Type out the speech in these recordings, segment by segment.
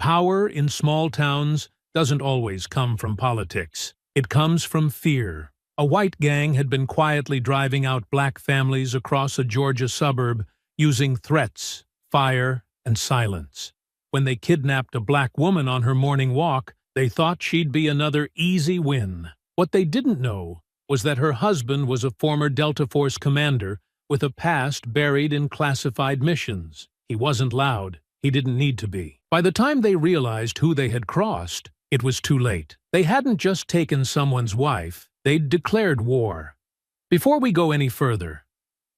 Power in small towns doesn't always come from politics. It comes from fear. A white gang had been quietly driving out black families across a Georgia suburb using threats, fire, and silence. When they kidnapped a black woman on her morning walk, they thought she'd be another easy win. What they didn't know was that her husband was a former Delta Force commander with a past buried in classified missions. He wasn't loud. He didn't need to be. By the time they realized who they had crossed, it was too late. They hadn't just taken someone's wife, they'd declared war. Before we go any further,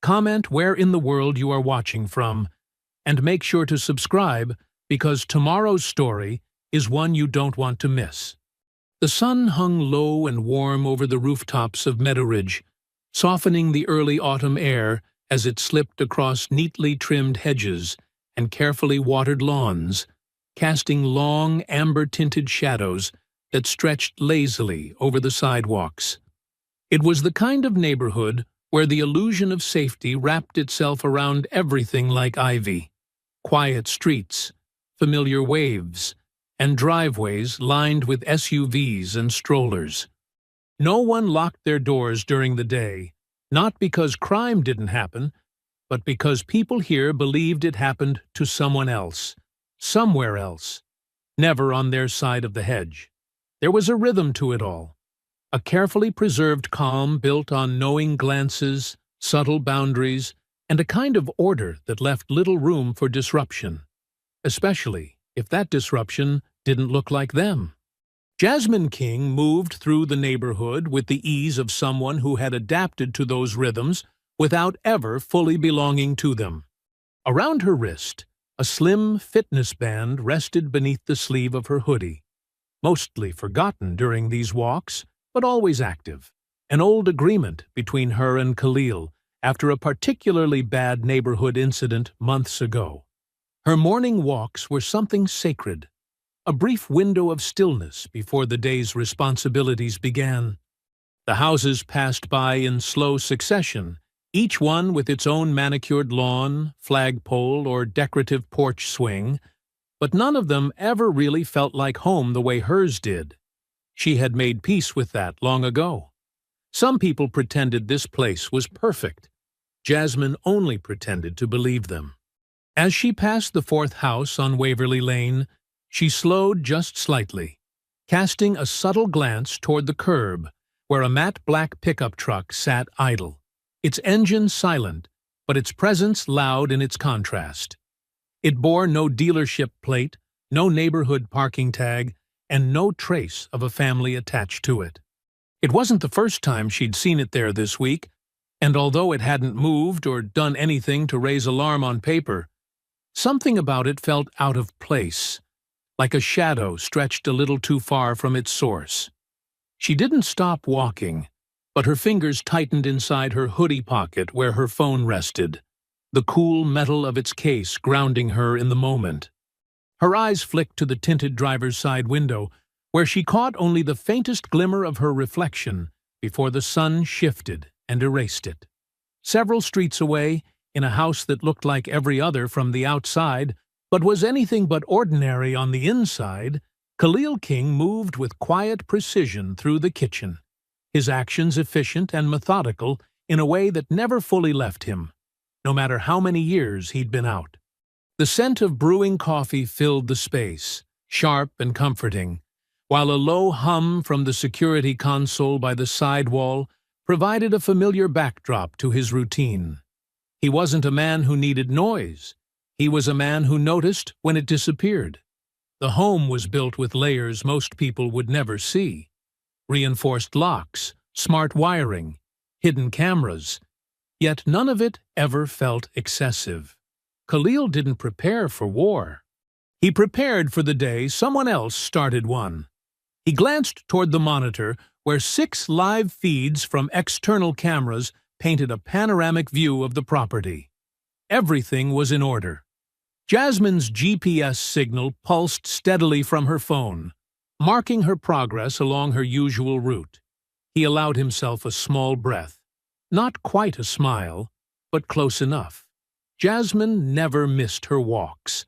comment where in the world you are watching from, and make sure to subscribe because tomorrow's story is one you don't want to miss. The sun hung low and warm over the rooftops of Meadow Ridge, softening the early autumn air as it slipped across neatly trimmed hedges and carefully watered lawns, casting long, amber-tinted shadows that stretched lazily over the sidewalks. It was the kind of neighborhood where the illusion of safety wrapped itself around everything like ivy. Quiet streets, familiar waves, and driveways lined with SUVs and strollers. No one locked their doors during the day, not because crime didn't happen, but because people here believed it happened to someone else, somewhere else, never on their side of the hedge. There was a rhythm to it all, a carefully preserved calm built on knowing glances, subtle boundaries, and a kind of order that left little room for disruption, especially if that disruption didn't look like them. Jasmine King moved through the neighborhood with the ease of someone who had adapted to those rhythms without ever fully belonging to them. Around her wrist, a slim fitness band rested beneath the sleeve of her hoodie, mostly forgotten during these walks, but always active. An old agreement between her and Khalil after a particularly bad neighborhood incident months ago. Her morning walks were something sacred, a brief window of stillness before the day's responsibilities began. The houses passed by in slow succession, each one with its own manicured lawn, flagpole, or decorative porch swing, but none of them ever really felt like home the way hers did. She had made peace with that long ago. Some people pretended this place was perfect. Jasmine only pretended to believe them. As she passed the fourth house on Waverly Lane, she slowed just slightly, casting a subtle glance toward the curb, where a matte black pickup truck sat idle, its engine silent, but its presence loud in its contrast. It bore no dealership plate, no neighborhood parking tag, and no trace of a family attached to it. It wasn't the first time she'd seen it there this week, and although it hadn't moved or done anything to raise alarm on paper, something about it felt out of place, like a shadow stretched a little too far from its source. She didn't stop walking, but her fingers tightened inside her hoodie pocket where her phone rested, the cool metal of its case grounding her in the moment. Her eyes flicked to the tinted driver's side window, where she caught only the faintest glimmer of her reflection before the sun shifted and erased it. Several streets away, in a house that looked like every other from the outside, but was anything but ordinary on the inside, Khalil King moved with quiet precision through the kitchen, his actions efficient and methodical in a way that never fully left him, no matter how many years he'd been out. The scent of brewing coffee filled the space, sharp and comforting, while a low hum from the security console by the side wall provided a familiar backdrop to his routine. He wasn't a man who needed noise. He was a man who noticed when it disappeared. The home was built with layers most people would never see. Reinforced locks, smart wiring, hidden cameras, yet none of it ever felt excessive. Khalil didn't prepare for war. He prepared for the day someone else started one. He glanced toward the monitor where 6 live feeds from external cameras painted a panoramic view of the property. Everything was in order. Jasmine's GPS signal pulsed steadily from her phone, marking her progress along her usual route. He allowed himself a small breath. Not quite a smile, but close enough. Jasmine never missed her walks.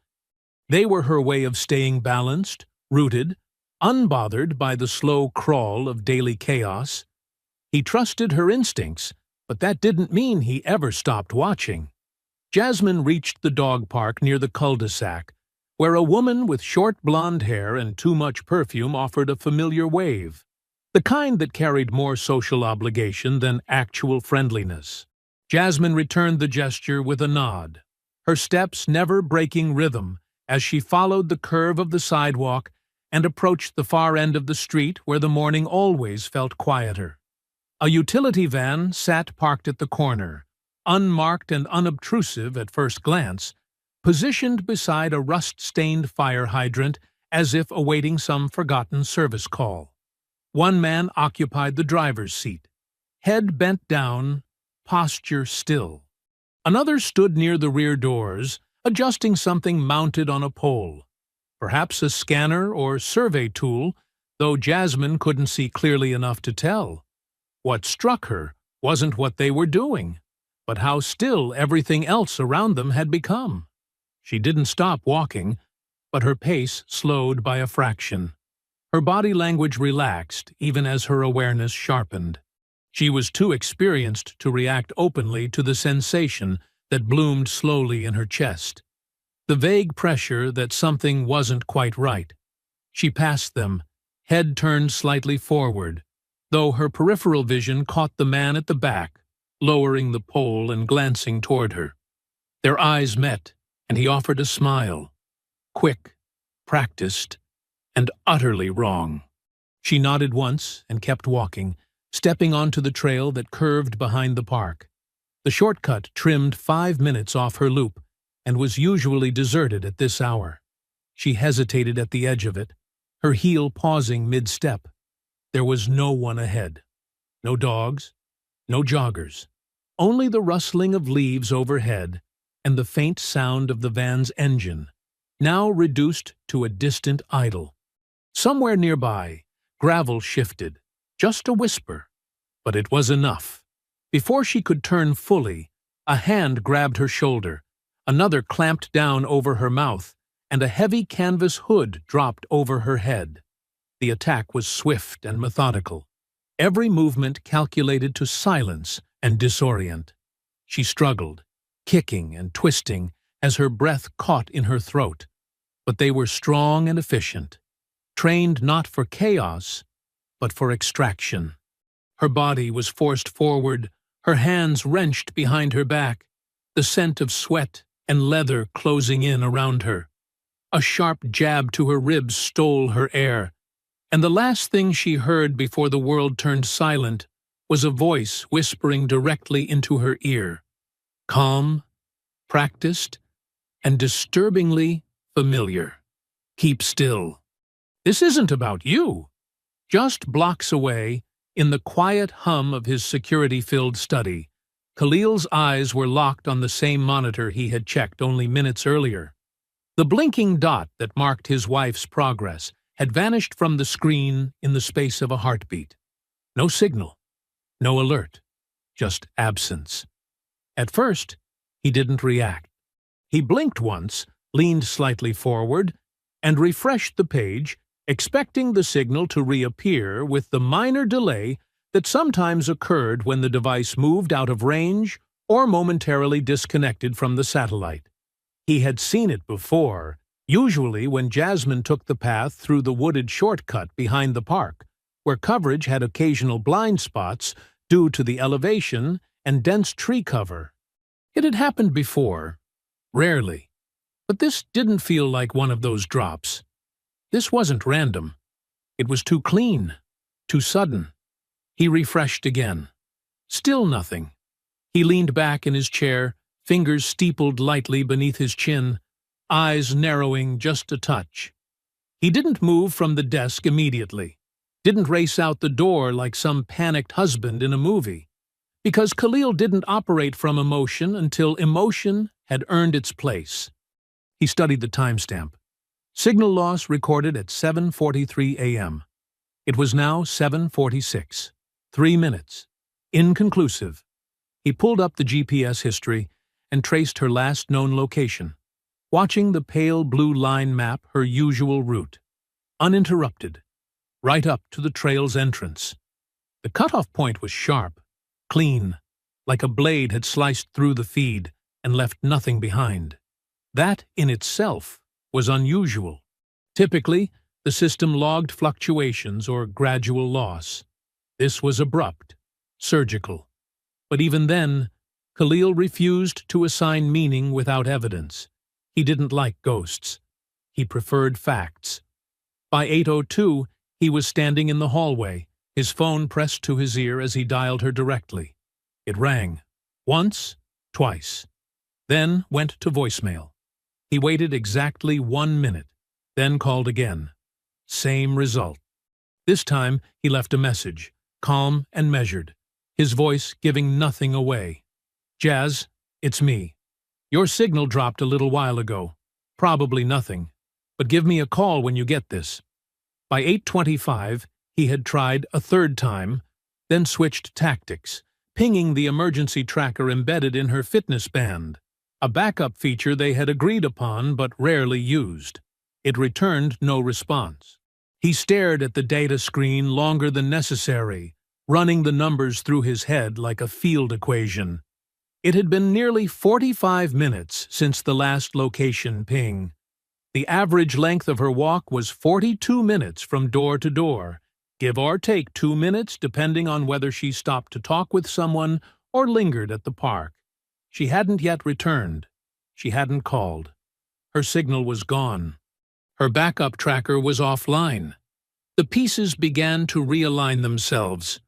They were her way of staying balanced, rooted, unbothered by the slow crawl of daily chaos. He trusted her instincts, but that didn't mean he ever stopped watching. Jasmine reached the dog park near the cul-de-sac, where a woman with short blonde hair and too much perfume offered a familiar wave, the kind that carried more social obligation than actual friendliness. Jasmine returned the gesture with a nod, her steps never breaking rhythm as she followed the curve of the sidewalk and approached the far end of the street where the morning always felt quieter. A utility van sat parked at the corner, unmarked and unobtrusive at first glance, positioned beside a rust-stained fire hydrant as if awaiting some forgotten service call. One man occupied the driver's seat, head bent down, posture still. Another stood near the rear doors, adjusting something mounted on a pole. Perhaps a scanner or survey tool, though Jasmine couldn't see clearly enough to tell. What struck her wasn't what they were doing, but how still everything else around them had become. She didn't stop walking, but her pace slowed by a fraction. Her body language relaxed even as her awareness sharpened. She was too experienced to react openly to the sensation that bloomed slowly in her chest. The vague pressure that something wasn't quite right. She passed them, head turned slightly forward, though her peripheral vision caught the man at the back, lowering the pole and glancing toward her. Their eyes met, and he offered a smile. Quick, practiced, and utterly wrong. She nodded once and kept walking, stepping onto the trail that curved behind the park. The shortcut trimmed 5 minutes off her loop and was usually deserted at this hour. She hesitated at the edge of it, her heel pausing mid-step. There was no one ahead. No dogs, no joggers. Only the rustling of leaves overhead and the faint sound of the van's engine, now reduced to a distant idle. Somewhere nearby, gravel shifted, just a whisper, but it was enough. Before she could turn fully, a hand grabbed her shoulder, another clamped down over her mouth, and a heavy canvas hood dropped over her head. The attack was swift and methodical, every movement calculated to silence and disorient. She struggled, kicking and twisting as her breath caught in her throat, but they were strong and efficient, trained not for chaos, but for extraction. Her body was forced forward, her hands wrenched behind her back, the scent of sweat and leather closing in around her. A sharp jab to her ribs stole her air, and the last thing she heard before the world turned silent was a voice whispering directly into her ear. Calm, practiced, and disturbingly familiar. Keep still. This isn't about you. Just blocks away, in the quiet hum of his security-filled study, Khalil's eyes were locked on the same monitor he had checked only minutes earlier. The blinking dot that marked his wife's progress had vanished from the screen in the space of a heartbeat. No signal, no alert, just absence. At first, he didn't react. He blinked once, leaned slightly forward, and refreshed the page, expecting the signal to reappear with the minor delay that sometimes occurred when the device moved out of range or momentarily disconnected from the satellite. He had seen it before, usually when Jasmine took the path through the wooded shortcut behind the park, where coverage had occasional blind spots due to the elevation and dense tree cover. It had happened before, rarely, but this didn't feel like one of those drops. This wasn't random. It was too clean, too sudden. He refreshed again. Still nothing. He leaned back in his chair, fingers steepled lightly beneath his chin, eyes narrowing just a touch. He didn't move from the desk immediately, didn't race out the door like some panicked husband in a movie, because Khalil didn't operate from emotion until emotion had earned its place. He studied the timestamp. Signal loss recorded at 7:43 a.m. It was now 7:46. 3 minutes. Inconclusive. He pulled up the GPS history and traced her last known location. watching the pale blue line map her usual route, uninterrupted, right up to the trail's entrance. The cutoff point was sharp, clean, like a blade had sliced through the feed and left nothing behind. That, in itself, was unusual. Typically, the system logged fluctuations or gradual loss. This was abrupt, surgical. But even then, Khalil refused to assign meaning without evidence. He didn't like ghosts. He preferred facts. By 8:02, he was standing in the hallway, his phone pressed to his ear as he dialed her directly. It rang. Once, twice. Then went to voicemail. He waited exactly 1 minute, then called again. Same result. This time, he left a message, calm and measured, his voice giving nothing away. Jazz, it's me. Your signal dropped a little while ago. Probably nothing. But give me a call when you get this. By 8:25, he had tried a third time, then switched tactics, pinging the emergency tracker embedded in her fitness band, a backup feature they had agreed upon but rarely used. It returned no response. He stared at the data screen longer than necessary, running the numbers through his head like a field equation. It had been nearly 45 minutes since the last location ping. The average length of her walk was 42 minutes from door to door, give or take 2 minutes depending on whether she stopped to talk with someone or lingered at the park. She hadn't yet returned. She hadn't called. Her signal was gone. Her backup tracker was offline. The pieces began to realign themselves.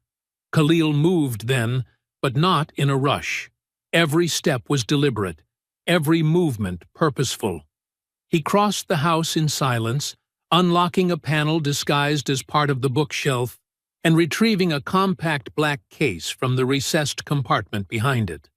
Khalil moved then, but not in a rush. Every step was deliberate, every movement purposeful. He crossed the house in silence, unlocking a panel disguised as part of the bookshelf and retrieving a compact black case from the recessed compartment behind it.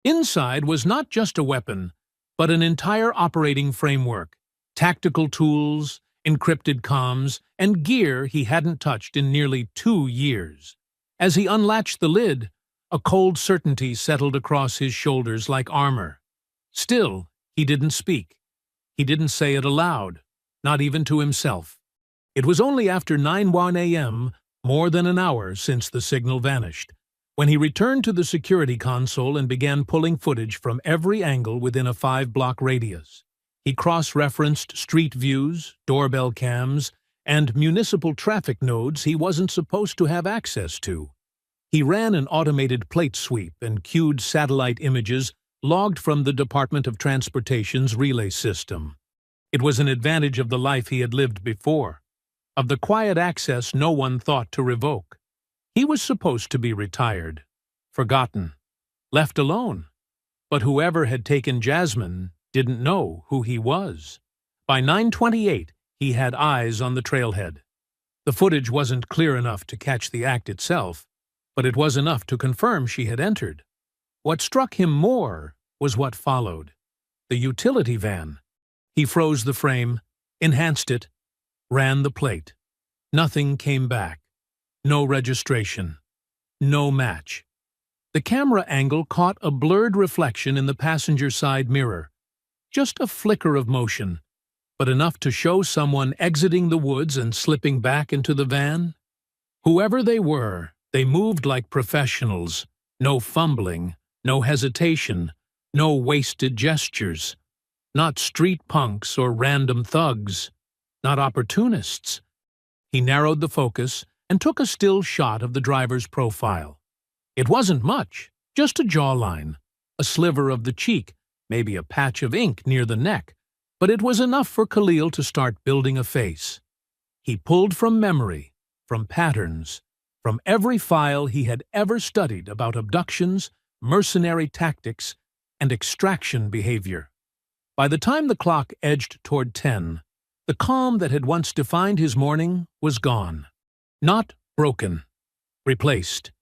Inside was not just a weapon, but an entire operating framework, tactical tools, encrypted comms, and gear he hadn't touched in nearly 2 years. As he unlatched the lid, a cold certainty settled across his shoulders like armor. Still, he didn't speak. He didn't say it aloud, not even to himself. It was only after 9:01 a.m., more than an hour since the signal vanished, when he returned to the security console and began pulling footage from every angle within a 5-block radius. He cross-referenced street views, doorbell cams, and municipal traffic nodes he wasn't supposed to have access to. He ran an automated plate sweep and queued satellite images logged from the Department of Transportation's relay system. It was an advantage of the life he had lived before, of the quiet access no one thought to revoke. He was supposed to be retired, forgotten, left alone. But whoever had taken Jasmine didn't know who he was. By 9:28, he had eyes on the trailhead. The footage wasn't clear enough to catch the act itself, but it was enough to confirm she had entered. What struck him more was what followed. The utility van. He froze the frame, enhanced it, ran the plate. Nothing came back. No registration. No match. The camera angle caught a blurred reflection in the passenger side mirror. Just a flicker of motion, but enough to show someone exiting the woods and slipping back into the van. Whoever they were, they moved like professionals. No fumbling, no hesitation, no wasted gestures. Not street punks or random thugs. Not opportunists. He narrowed the focus and took a still shot of the driver's profile. It wasn't much, just a jawline, a sliver of the cheek, maybe a patch of ink near the neck, but it was enough for Khalil to start building a face. He pulled from memory, from patterns, from every file he had ever studied about abductions, mercenary tactics, and extraction behavior. By the time the clock edged toward 10, the calm that had once defined his morning was gone. Not broken. Replaced.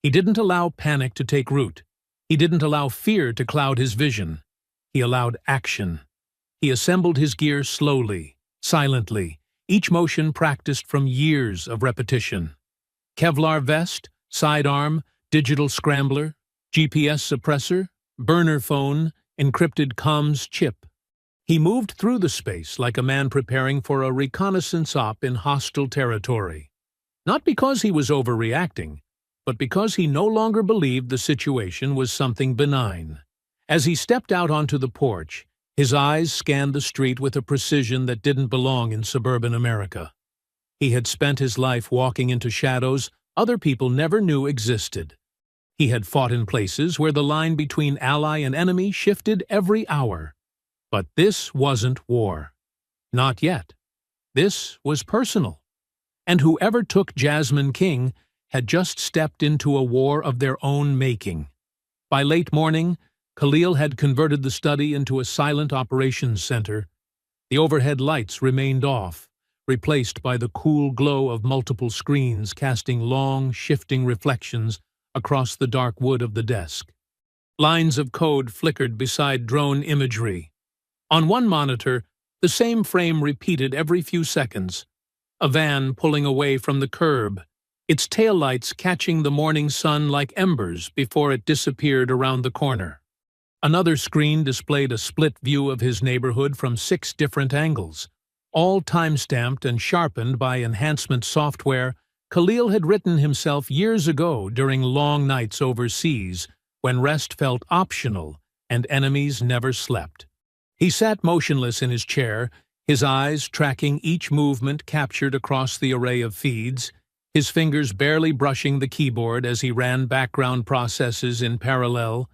He didn't allow panic to take root. He didn't allow fear to cloud his vision. He allowed action. He assembled his gear slowly, silently, each motion practiced from years of repetition. Kevlar vest, sidearm, digital scrambler, GPS suppressor, burner phone, encrypted comms chip. He moved through the space like a man preparing for a reconnaissance op in hostile territory. Not because he was overreacting, but because he no longer believed the situation was something benign. As he stepped out onto the porch, his eyes scanned the street with a precision that didn't belong in suburban America. He had spent his life walking into shadows other people never knew existed. He had fought in places where the line between ally and enemy shifted every hour. But this wasn't war. Not yet. This was personal. And whoever took Jasmine King had just stepped into a war of their own making. By late morning, Khalil had converted the study into a silent operations center. The overhead lights remained off, replaced by the cool glow of multiple screens casting long, shifting reflections across the dark wood of the desk. Lines of code flickered beside drone imagery. On one monitor, the same frame repeated every few seconds. A van pulling away from the curb, its taillights catching the morning sun like embers before it disappeared around the corner. Another screen displayed a split view of his neighborhood from 6 different angles. All time-stamped and sharpened by enhancement software Khalil had written himself years ago during long nights overseas when rest felt optional and enemies never slept. He sat motionless in his chair, his eyes tracking each movement captured across the array of feeds, his fingers barely brushing the keyboard as he ran background processes in parallel,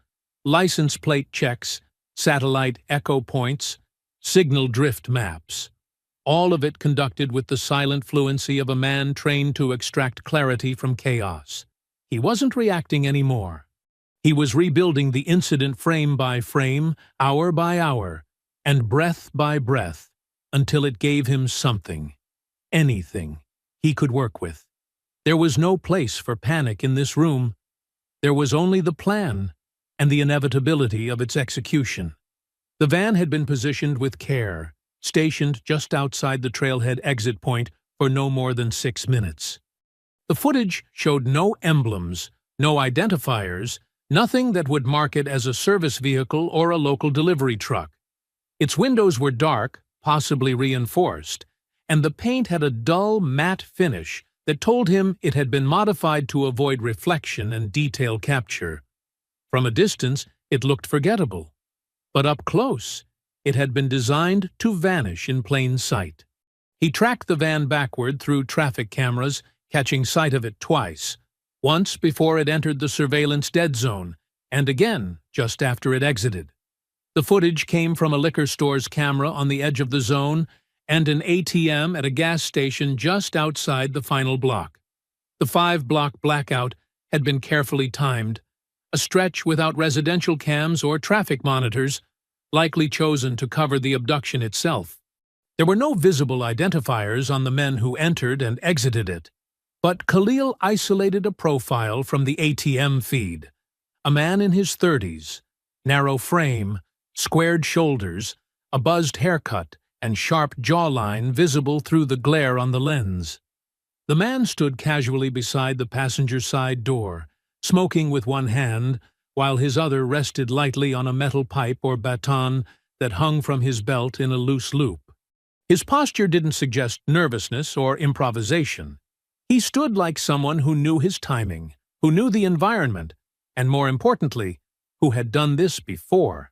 license plate checks, satellite echo points, signal drift maps. All of it conducted with the silent fluency of a man trained to extract clarity from chaos. He wasn't reacting anymore. He was rebuilding the incident frame by frame, hour by hour, and breath by breath, until it gave him something, anything, he could work with. There was no place for panic in this room. There was only the plan and the inevitability of its execution. The van had been positioned with care, stationed just outside the trailhead exit point for no more than 6 minutes. The footage showed no emblems, no identifiers, nothing that would mark it as a service vehicle or a local delivery truck. Its windows were dark, possibly reinforced, and the paint had a dull, matte finish that told him it had been modified to avoid reflection and detail capture. From a distance, it looked forgettable, but up close, it had been designed to vanish in plain sight. He tracked the van backward through traffic cameras, catching sight of it twice, once before it entered the surveillance dead zone, and again just after it exited. The footage came from a liquor store's camera on the edge of the zone and an ATM at a gas station just outside the final block. The 5-block blackout had been carefully timed, a stretch without residential cams or traffic monitors, likely chosen to cover the abduction itself. There were no visible identifiers on the men who entered and exited it, but Khalil isolated a profile from the ATM feed. A man in his 30s, narrow frame, squared shoulders, a buzzed haircut, and sharp jawline visible through the glare on the lens. The man stood casually beside the passenger side door, smoking with one hand, while his other rested lightly on a metal pipe or baton that hung from his belt in a loose loop. His posture didn't suggest nervousness or improvisation. He stood like someone who knew his timing, who knew the environment, and more importantly, who had done this before.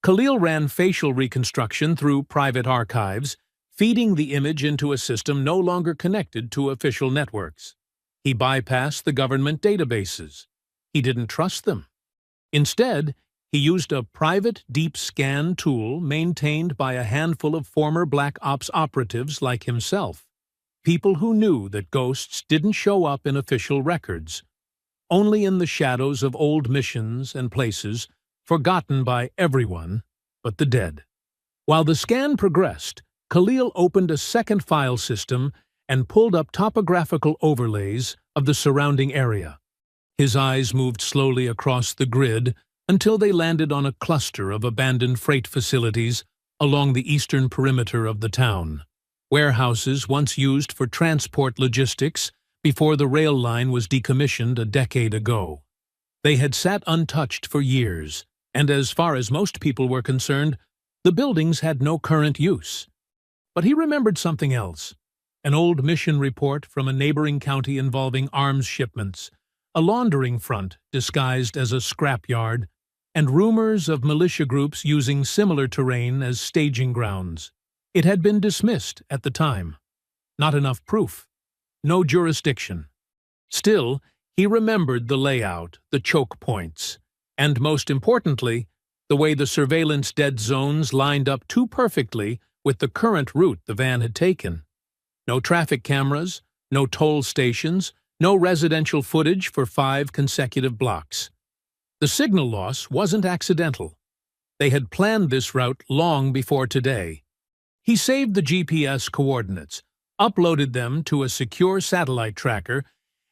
Khalil ran facial reconstruction through private archives, feeding the image into a system no longer connected to official networks. He bypassed the government databases. He didn't trust them. Instead, he used a private deep scan tool maintained by a handful of former Black Ops operatives like himself, people who knew that ghosts didn't show up in official records, only in the shadows of old missions and places forgotten by everyone but the dead. While the scan progressed, Khalil opened a second file system and pulled up topographical overlays of the surrounding area. His eyes moved slowly across the grid until they landed on a cluster of abandoned freight facilities along the eastern perimeter of the town, warehouses once used for transport logistics before the rail line was decommissioned a decade ago. They had sat untouched for years, and as far as most people were concerned, The buildings had no current use. But he remembered something else. An old mission report from a neighboring county involving arms shipments, a laundering front disguised as a scrapyard, and rumors of militia groups using similar terrain as staging grounds. It had been dismissed at the time. Not enough proof. No jurisdiction. Still, he remembered the layout, the choke points, and most importantly, the way the surveillance dead zones lined up too perfectly with the current route the van had taken. No traffic cameras, no toll stations, no residential footage for 5 consecutive blocks. The signal loss wasn't accidental. They had planned this route long before today. He saved the GPS coordinates, uploaded them to a secure satellite tracker,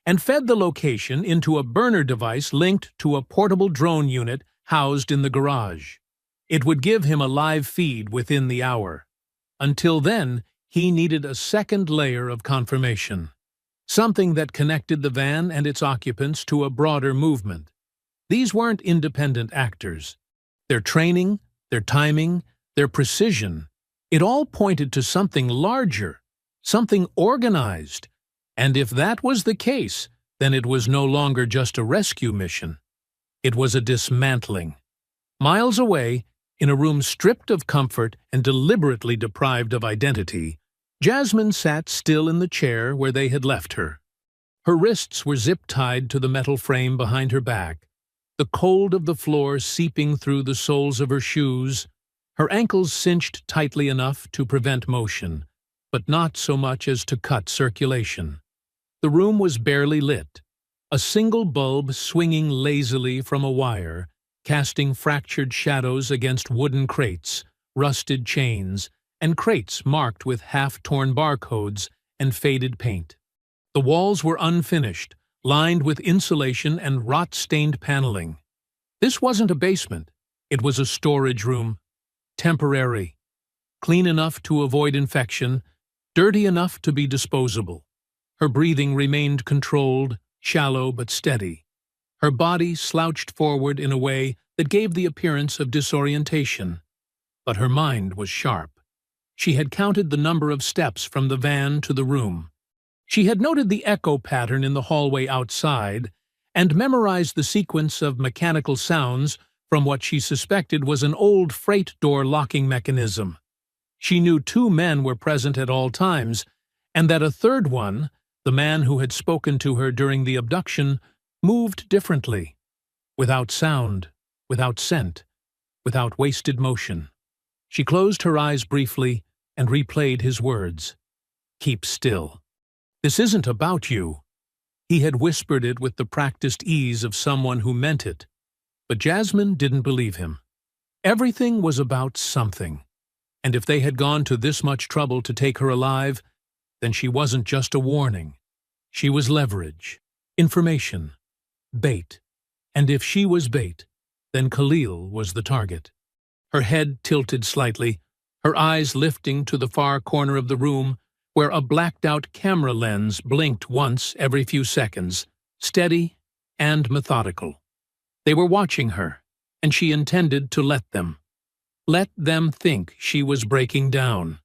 and fed the location into a burner device linked to a portable drone unit housed in the garage. It would give him a live feed within the hour. Until then, he needed a second layer of confirmation, something that connected the van and its occupants to a broader movement. These weren't independent actors. Their training, their timing, their precision, it all pointed to something larger, something organized. And if that was the case, then it was no longer just a rescue mission. It was a dismantling. Miles away, in a room stripped of comfort and deliberately deprived of identity, Jasmine sat still in the chair where they had left her. Her wrists were zip-tied to the metal frame behind her back, the cold of the floor seeping through the soles of her shoes, her ankles cinched tightly enough to prevent motion, but not so much as to cut circulation. The room was barely lit, a single bulb swinging lazily from a wire, casting fractured shadows against wooden crates, rusted chains, and crates marked with half-torn barcodes and faded paint. The walls were unfinished, lined with insulation and rot-stained paneling. This wasn't a basement. It was a storage room. Temporary. Clean enough to avoid infection, dirty enough to be disposable. Her breathing remained controlled, shallow but steady. Her body slouched forward in a way that gave the appearance of disorientation. But her mind was sharp. She had counted the number of steps from the van to the room. She had noted the echo pattern in the hallway outside and memorized the sequence of mechanical sounds from what she suspected was an old freight door locking mechanism. She knew 2 men were present at all times, and that a third one, the man who had spoken to her during the abduction, moved differently, without sound, without scent, without wasted motion. She closed her eyes briefly and replayed his words. "Keep still. This isn't about you." He had whispered it with the practiced ease of someone who meant it. But Jasmine didn't believe him. Everything was about something. And if they had gone to this much trouble to take her alive, then she wasn't just a warning. She was leverage, information, bait. And if she was bait, then Khalil was the target. Her head tilted slightly, her eyes lifting to the far corner of the room where a blacked-out camera lens blinked once every few seconds, steady and methodical. They were watching her, and she intended to let them. Let them think she was breaking down.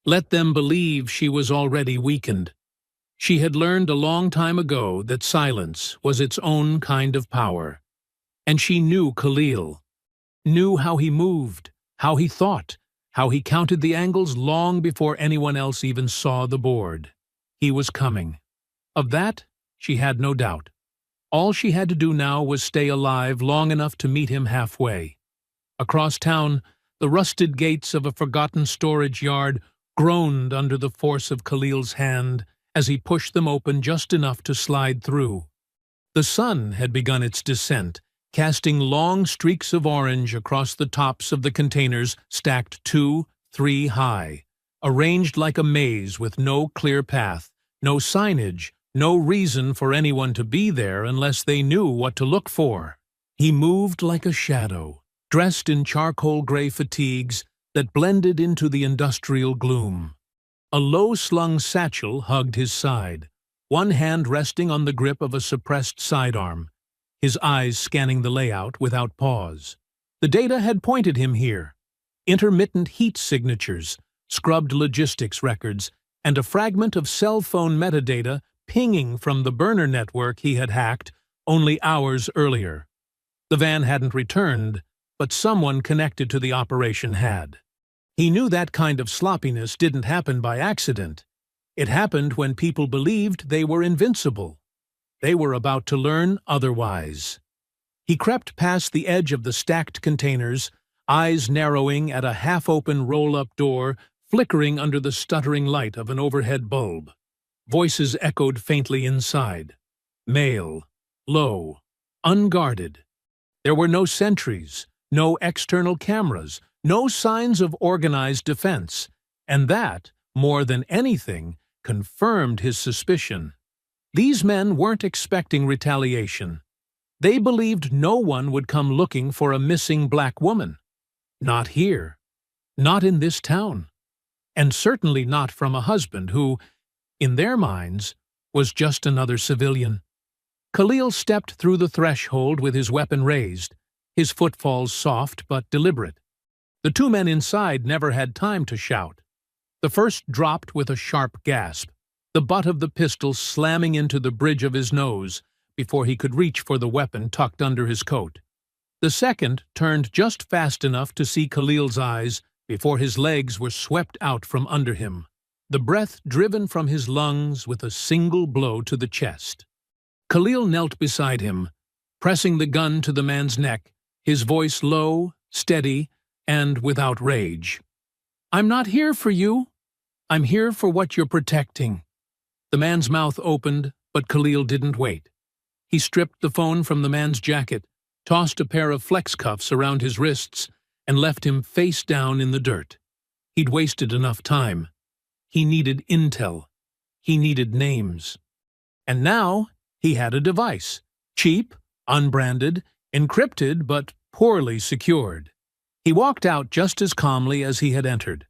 Let them believe she was already weakened. She had learned a long time ago that silence was its own kind of power. And she knew Khalil, knew how he moved, how he thought, how he counted the angles long before anyone else even saw the board. He was coming. Of that, she had no doubt. All she had to do now was stay alive long enough to meet him halfway. Across town, the rusted gates of a forgotten storage yard groaned under the force of Khalil's hand as he pushed them open just enough to slide through. The sun had begun its descent, casting long streaks of orange across the tops of the containers stacked 2, 3 high, arranged like a maze with no clear path, no signage, no reason for anyone to be there unless they knew what to look for. He moved like a shadow, dressed in charcoal-gray fatigues that blended into the industrial gloom. A low-slung satchel hugged his side, one hand resting on the grip of a suppressed sidearm, his eyes scanning the layout without pause. The data had pointed him here. intermittent heat signatures, scrubbed logistics records, and a fragment of cell phone metadata pinging from the burner network he had hacked only hours earlier. The van hadn't returned, but someone connected to the operation had. He knew that kind of sloppiness didn't happen by accident. It happened when people believed they were invincible. They were about to learn otherwise. He crept past the edge of the stacked containers, eyes narrowing at a half-open roll-up door flickering under the stuttering light of an overhead bulb. Voices echoed faintly inside. Male, low, unguarded. There were no sentries, no external cameras, no signs of organized defense, and that, more than anything, confirmed his suspicion. These men weren't expecting retaliation. They believed no one would come looking for a missing black woman. Not here. Not in this town. And certainly not from a husband who, in their minds, was just another civilian. Khalil stepped through the threshold with his weapon raised, his footfalls soft but deliberate. The two men inside never had time to shout. The first dropped with a sharp gasp, the butt of the pistol slamming into the bridge of his nose before he could reach for the weapon tucked under his coat. The second turned just fast enough to see Khalil's eyes before his legs were swept out from under him, the breath driven from his lungs with a single blow to the chest. Khalil knelt beside him, pressing the gun to the man's neck, his voice low, steady, and without rage. "I'm not here for you. I'm here for what you're protecting." The man's mouth opened, but Khalil didn't wait. He stripped the phone from the man's jacket, tossed a pair of flex cuffs around his wrists, and left him face down in the dirt. He'd wasted enough time. He needed intel. He needed names. And now he had a device. Cheap, unbranded, encrypted, but poorly secured. He walked out just as calmly as he had entered.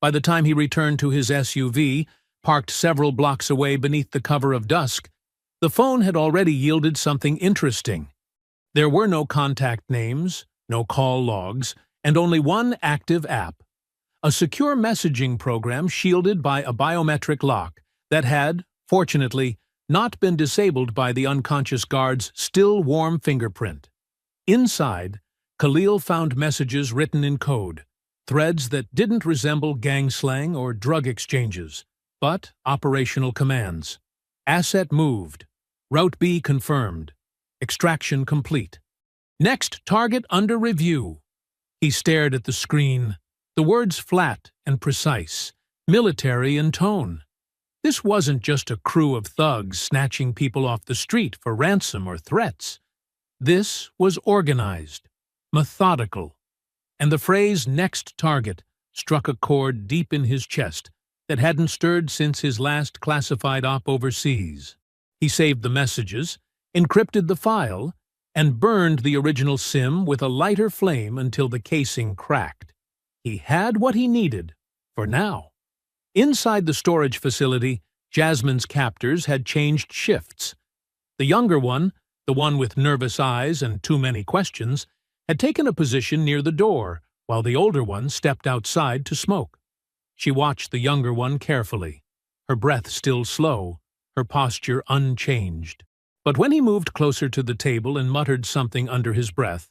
By the time he returned to his SUV, parked several blocks away beneath the cover of dusk, the phone had already yielded something interesting. There were no contact names, no call logs, and only one active app. A secure messaging program shielded by a biometric lock that had, fortunately, not been disabled by the unconscious guard's still warm fingerprint. Inside, Khalil found messages written in code, threads that didn't resemble gang slang or drug exchanges, but operational commands. Asset moved. Route B confirmed. Extraction complete. Next target under review. He stared at the screen, the words flat and precise, military in tone. This wasn't just a crew of thugs snatching people off the street for ransom or threats. This was organized, methodical, and the phrase "next target" struck a chord deep in his chest that hadn't stirred since his last classified op overseas. He saved the messages, encrypted the file, and burned the original SIM with a lighter flame until the casing cracked. He had what he needed, for now. Inside the storage facility, Jasmine's captors had changed shifts. The younger one, the one with nervous eyes and too many questions, had taken a position near the door, while the older one stepped outside to smoke. She watched the younger one carefully, her breath still slow, her posture unchanged. But when he moved closer to the table and muttered something under his breath,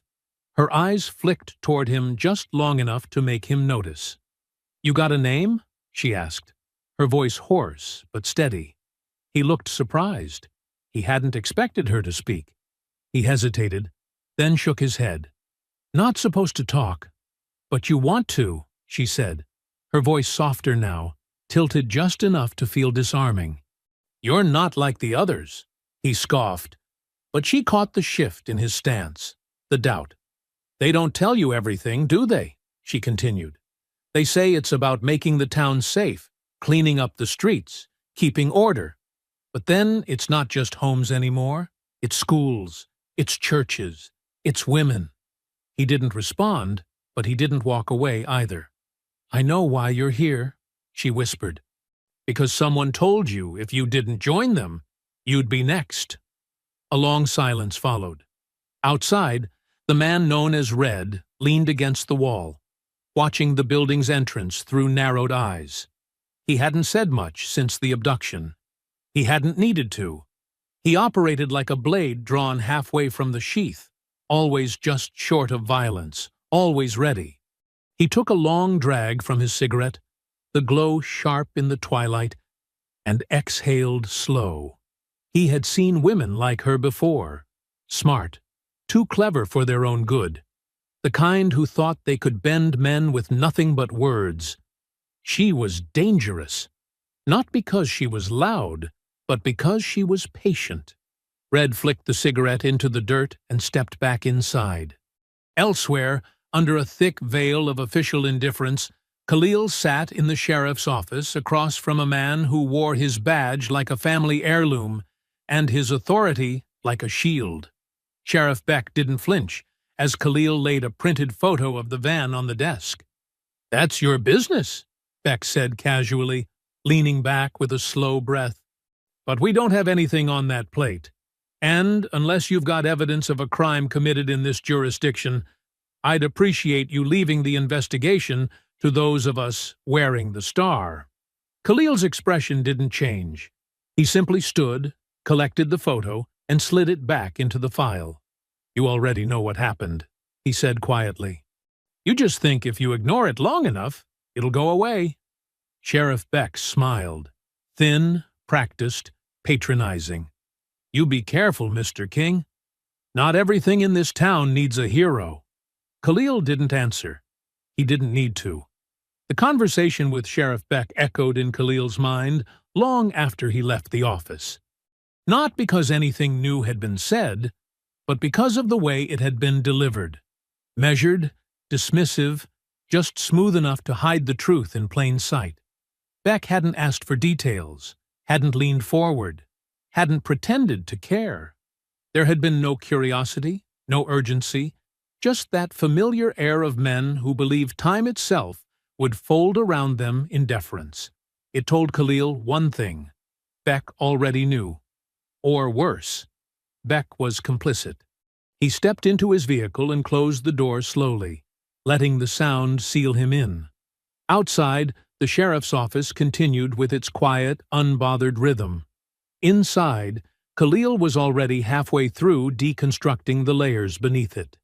her eyes flicked toward him just long enough to make him notice. "You got a name?" she asked, her voice hoarse but steady. He looked surprised. He hadn't expected her to speak. He hesitated, then shook his head. "Not supposed to talk. But you want to," she said, her voice softer now, tilted just enough to feel disarming. "You're not like the others," he scoffed, but she caught the shift in his stance, the doubt. "They don't tell you everything, do they?" she continued. "They say it's about making the town safe, cleaning up the streets, keeping order. But then it's not just homes anymore. It's schools, it's churches, it's women." He didn't respond, but he didn't walk away either. "I know why you're here," she whispered. "Because someone told you if you didn't join them, you'd be next." A long silence followed. Outside, the man known as Red leaned against the wall. watching the building's entrance through narrowed eyes. He hadn't said much since the abduction. He hadn't needed to. He operated like a blade drawn halfway from the sheath, always just short of violence, always ready. He took a long drag from his cigarette, the glow sharp in the twilight, and exhaled slow. He had seen women like her before, smart, too clever for their own good, the kind who thought they could bend men with nothing but words. She was dangerous, not because she was loud, but because she was patient. Red flicked the cigarette into the dirt and stepped back inside. Elsewhere, under a thick veil of official indifference, Khalil sat in the sheriff's office across from a man who wore his badge like a family heirloom and his authority like a shield. Sheriff Beck didn't flinch as Khalil laid a printed photo of the van on the desk. "That's your business," Beck said casually, leaning back with a slow breath. "But we don't have anything on that plate. And, unless you've got evidence of a crime committed in this jurisdiction, I'd appreciate you leaving the investigation to those of us wearing the star." Khalil's expression didn't change. He simply stood, collected the photo, and slid it back into the file. "You already know what happened," he said quietly. "You just think if you ignore it long enough, it'll go away." Sheriff Beck smiled, thin, practiced, patronizing. "You be careful, Mr. King. Not everything in this town needs a hero." Khalil didn't answer. He didn't need to. The conversation with Sheriff Beck echoed in Khalil's mind long after he left the office. Not because anything new had been said, but because of the way it had been delivered. Measured, dismissive, just smooth enough to hide the truth in plain sight. Beck hadn't asked for details, hadn't leaned forward, hadn't pretended to care. There had been no curiosity, no urgency, just that familiar air of men who believed time itself would fold around them in deference. It told Khalil one thing: Beck already knew. Or worse, Beck was complicit. He stepped into his vehicle and closed the door slowly, letting the sound seal him in. Outside, the sheriff's office continued with its quiet, unbothered rhythm. Inside, Khalil was already halfway through deconstructing the layers beneath it.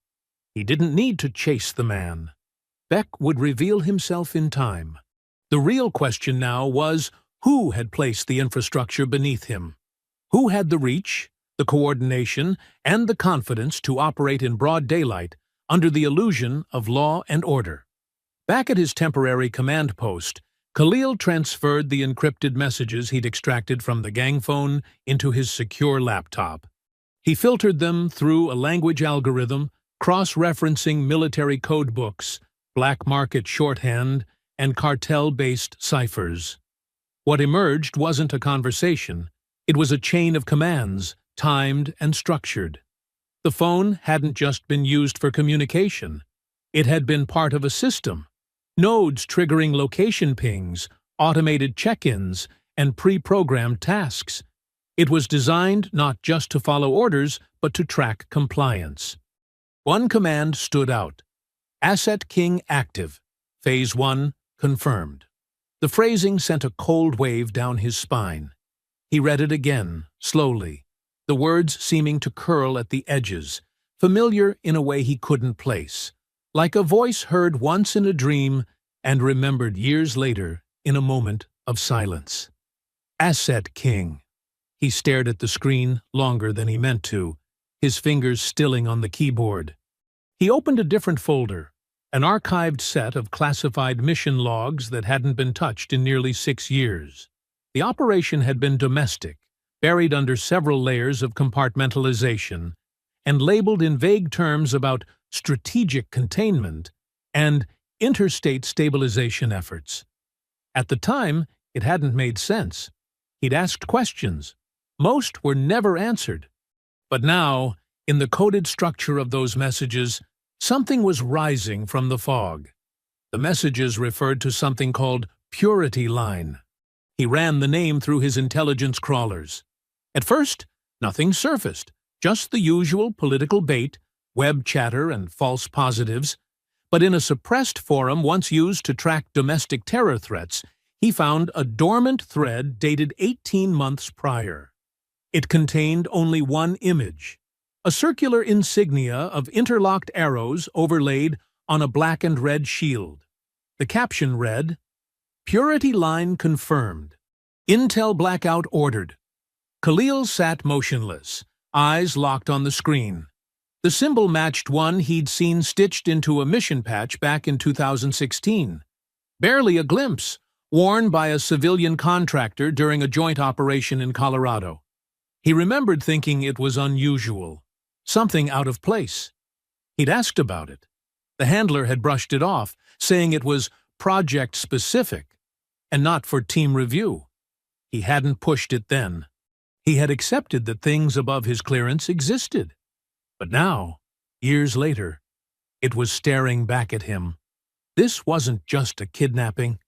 He didn't need to chase the man. Beck would reveal himself in time. The real question now was who had placed the infrastructure beneath him? Who had the reach, the coordination, and the confidence to operate in broad daylight under the illusion of law and order? Back at his temporary command post, Khalil transferred the encrypted messages he'd extracted from the gang phone into his secure laptop. He filtered them through a language algorithm, cross-referencing military code books, black market shorthand, and cartel-based ciphers. What emerged wasn't a conversation. It was a chain of commands, timed and structured. The phone hadn't just been used for communication. It had been part of a system. Nodes triggering location pings, automated check-ins, and pre-programmed tasks. It was designed not just to follow orders, but to track compliance. One command stood out: Asset King active. Phase 1 confirmed. The phrasing sent a cold wave down his spine. He read it again, slowly, the words seeming to curl at the edges, familiar in a way he couldn't place, like a voice heard once in a dream and remembered years later in a moment of silence. Asset King. He stared at the screen longer than he meant to, his fingers stilling on the keyboard. He opened a different folder, an archived set of classified mission logs that hadn't been touched in nearly 6 years. The operation had been domestic, buried under several layers of compartmentalization, and labeled in vague terms about strategic containment and interstate stabilization efforts. At the time, it hadn't made sense. He'd asked questions. Most were never answered. But now, in the coded structure of those messages, something was rising from the fog. The messages referred to something called Purity Line. He ran the name through his intelligence crawlers. At first, nothing surfaced, just the usual political bait, web chatter, and false positives. But in a suppressed forum once used to track domestic terror threats, he found a dormant thread dated 18 months prior. It contained only one image, a circular insignia of interlocked arrows overlaid on a black and red shield. The caption read, "Purity line confirmed. Intel blackout ordered." Khalil sat motionless, eyes locked on the screen. The symbol matched one he'd seen stitched into a mission patch back in 2016. Barely a glimpse, worn by a civilian contractor during a joint operation in Colorado. He remembered thinking it was unusual, something out of place. He'd asked about it. The handler had brushed it off, saying it was project-specific and not for team review. He hadn't pushed it then. He had accepted that things above his clearance existed. But now, years later, it was staring back at him. This wasn't just a kidnapping.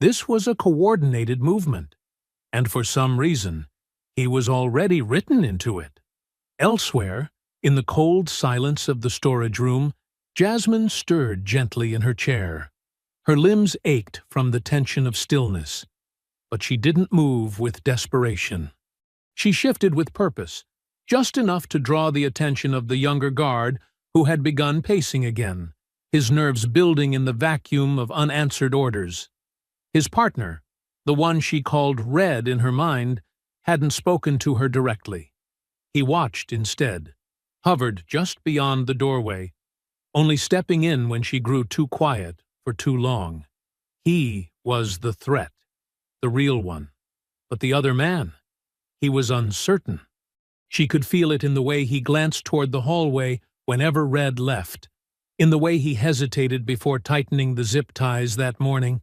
This was a coordinated movement. And for some reason, he was already written into it. Elsewhere, in the cold silence of the storage room, Jasmine stirred gently in her chair. Her limbs ached from the tension of stillness, but she didn't move with desperation. She shifted with purpose, just enough to draw the attention of the younger guard who had begun pacing again, his nerves building in the vacuum of unanswered orders. His partner, the one she called Red in her mind, hadn't spoken to her directly. He watched instead, hovered just beyond the doorway, only stepping in when she grew too quiet for too long. He was the threat, the real one. But the other man, he was uncertain. She could feel it in the way he glanced toward the hallway whenever Red left, in the way he hesitated before tightening the zip ties that morning,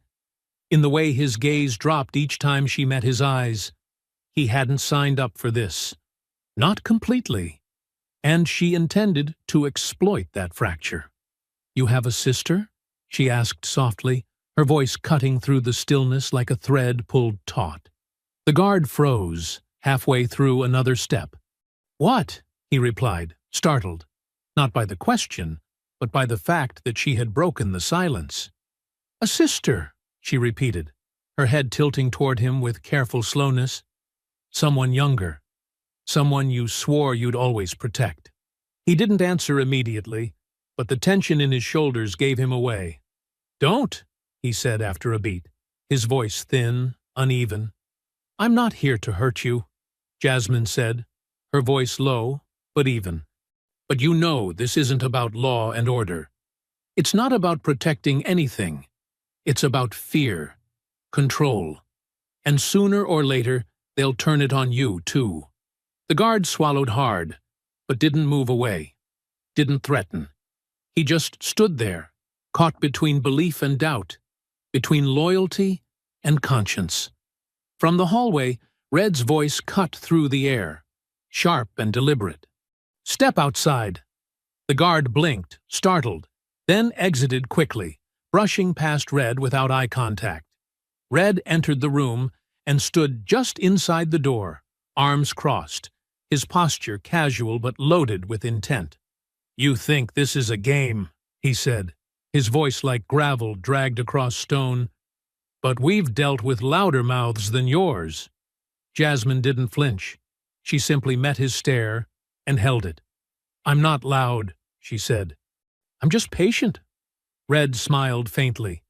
in the way his gaze dropped each time she met his eyes. He hadn't signed up for this. Not completely. And she intended to exploit that fracture. "You have a sister?" she asked softly, her voice cutting through the stillness like a thread pulled taut. The guard froze, halfway through another step. "What?" he replied, startled, not by the question, but by the fact that she had broken the silence. "A sister," she repeated, her head tilting toward him with careful slowness. "Someone younger. Someone you swore you'd always protect." He didn't answer immediately, but the tension in his shoulders gave him away. "Don't," he said after a beat, his voice thin, uneven. "I'm not here to hurt you," Jasmine said, her voice low but even. "But you know this isn't about law and order. It's not about protecting anything. It's about fear, control. And sooner or later, they'll turn it on you, too." The guard swallowed hard, but didn't move away, didn't threaten. He just stood there, caught between belief and doubt, between loyalty and conscience. From the hallway, Red's voice cut through the air, sharp and deliberate. "Step outside." The guard blinked, startled, then exited quickly, brushing past Red without eye contact. Red entered the room and stood just inside the door, arms crossed, his posture casual but loaded with intent. "You think this is a game," he said, his voice like gravel dragged across stone. "But we've dealt with louder mouths than yours." Jasmine didn't flinch. She simply met his stare and held it. "I'm not loud," she said. "I'm just patient." Red smiled faintly.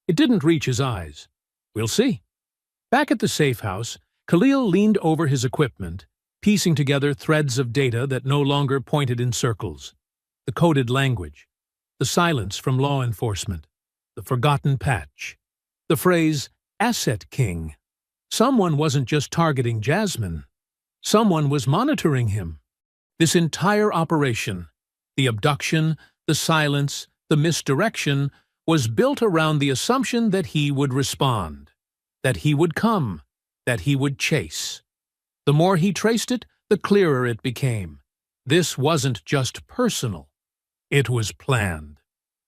It didn't reach his eyes. "We'll see." Back at the safe house, Khalil leaned over his equipment, piecing together threads of data that no longer pointed in circles. The coded language, the silence from law enforcement, the forgotten patch, the phrase, "Asset King." Someone wasn't just targeting Jasmine. Someone was monitoring him. This entire operation, the abduction, the silence, the misdirection, was built around the assumption that he would respond, that he would come, that he would chase. The more he traced it, the clearer it became. This wasn't just personal. It was planned.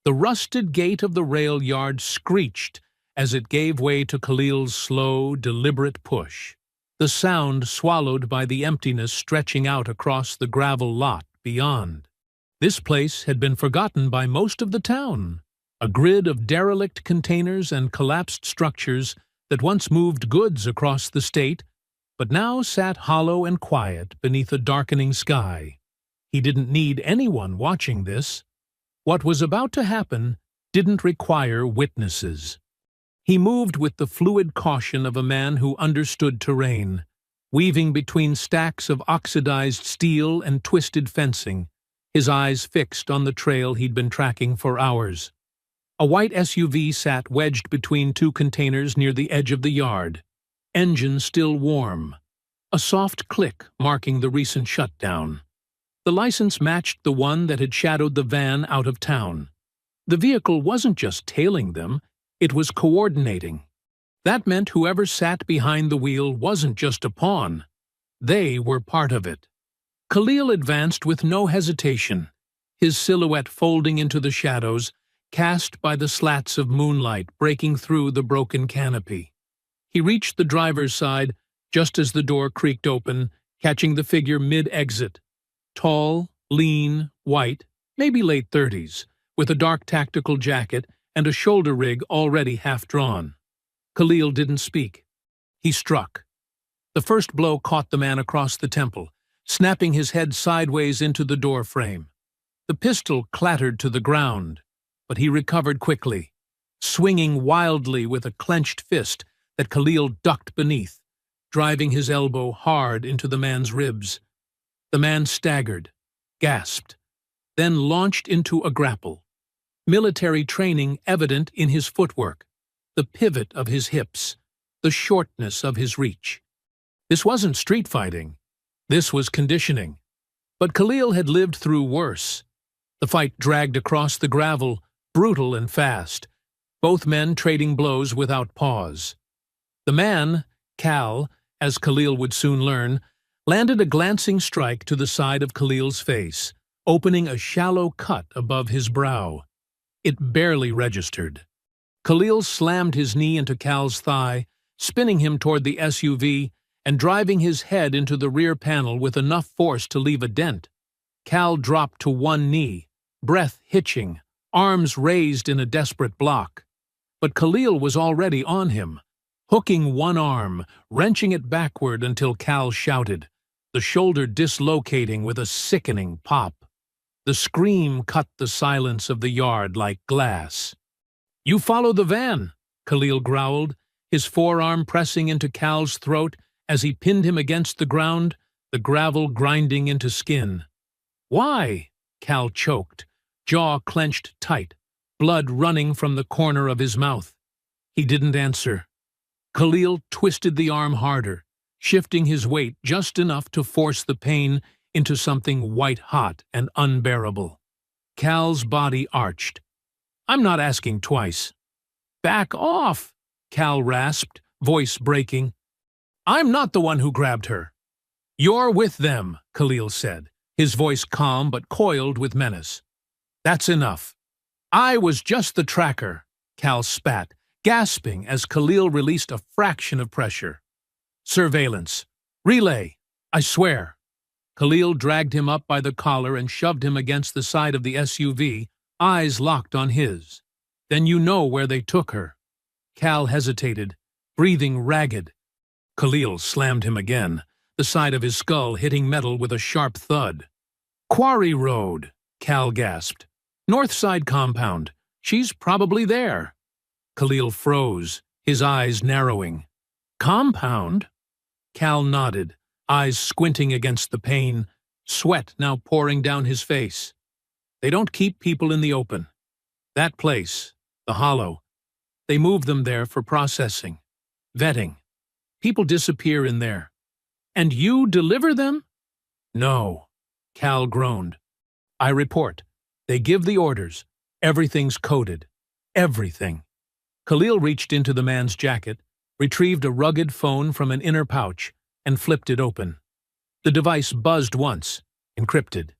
The rusted gate of the rail yard screeched as it gave way to Khalil's slow, deliberate push, the sound swallowed by the emptiness stretching out across the gravel lot beyond. This place had been forgotten by most of the town. a grid of derelict containers and collapsed structures that once moved goods across the state, but now sat hollow and quiet beneath a darkening sky. He didn't need anyone watching this. What was about to happen didn't require witnesses. He moved with the fluid caution of a man who understood terrain, weaving between stacks of oxidized steel and twisted fencing, his eyes fixed on the trail he'd been tracking for hours. A white SUV sat wedged between two containers near the edge of the yard, engine still warm, a soft click marking the recent shutdown. The license matched the one that had shadowed the van out of town. The vehicle wasn't just tailing them, it was coordinating. That meant whoever sat behind the wheel wasn't just a pawn. They were part of it. Khalil advanced with no hesitation, his silhouette folding into the shadows, cast by the slats of moonlight breaking through the broken canopy. He reached the driver's side just as the door creaked open, catching the figure mid-exit. Tall, lean, white, maybe late 30s, with a dark tactical jacket and a shoulder rig already half-drawn. Khalil didn't speak. He struck. The first blow caught the man across the temple, snapping his head sideways into the door frame. The pistol clattered to the ground, but he recovered quickly, swinging wildly with a clenched fist that Khalil ducked beneath, driving his elbow hard into the man's ribs. The man staggered, gasped, then launched into a grapple, military training evident in his footwork, the pivot of his hips, the shortness of his reach. This wasn't street fighting. This was conditioning. But Khalil had lived through worse. The fight dragged across the gravel, brutal and fast, both men trading blows without pause. The man, Cal, as Khalil would soon learn, landed a glancing strike to the side of Khalil's face, opening a shallow cut above his brow. It barely registered. Khalil slammed his knee into Cal's thigh, spinning him toward the SUV and driving his head into the rear panel with enough force to leave a dent. Cal dropped to one knee, breath hitching, arms raised in a desperate block. But Khalil was already on him, hooking one arm, wrenching it backward until Cal shouted, the shoulder dislocating with a sickening pop. The scream cut the silence of the yard like glass. "You follow the van," Khalil growled, his forearm pressing into Cal's throat as he pinned him against the ground, the gravel grinding into skin. "Why?" Cal choked, jaw clenched tight, blood running from the corner of his mouth. He didn't answer. Khalil twisted the arm harder, shifting his weight just enough to force the pain into something white-hot and unbearable. Cal's body arched. "I'm not asking twice." "Back off," Cal rasped, voice breaking. "I'm not the one who grabbed her." "You're with them," Khalil said, his voice calm but coiled with menace. "That's enough." "I was just the tracker," Cal spat, gasping as Khalil released a fraction of pressure. "Surveillance. Relay. I swear." Khalil dragged him up by the collar and shoved him against the side of the SUV, eyes locked on his. "Then you know where they took her." Cal hesitated, breathing ragged. Khalil slammed him again, the side of his skull hitting metal with a sharp thud. "Quarry Road," Cal gasped. "North Side compound. She's probably there." Khalil froze, his eyes narrowing. "Compound?" Cal nodded, eyes squinting against the pain, sweat now pouring down his face. "They don't keep people in the open. That place, the Hollow, they move them there for processing, vetting. People disappear in there. And you deliver them?" "No," Cal groaned. "I report. They give the orders. Everything's coded. Everything." Khalil reached into the man's jacket, retrieved a rugged phone from an inner pouch, and flipped it open. The device buzzed once, encrypted.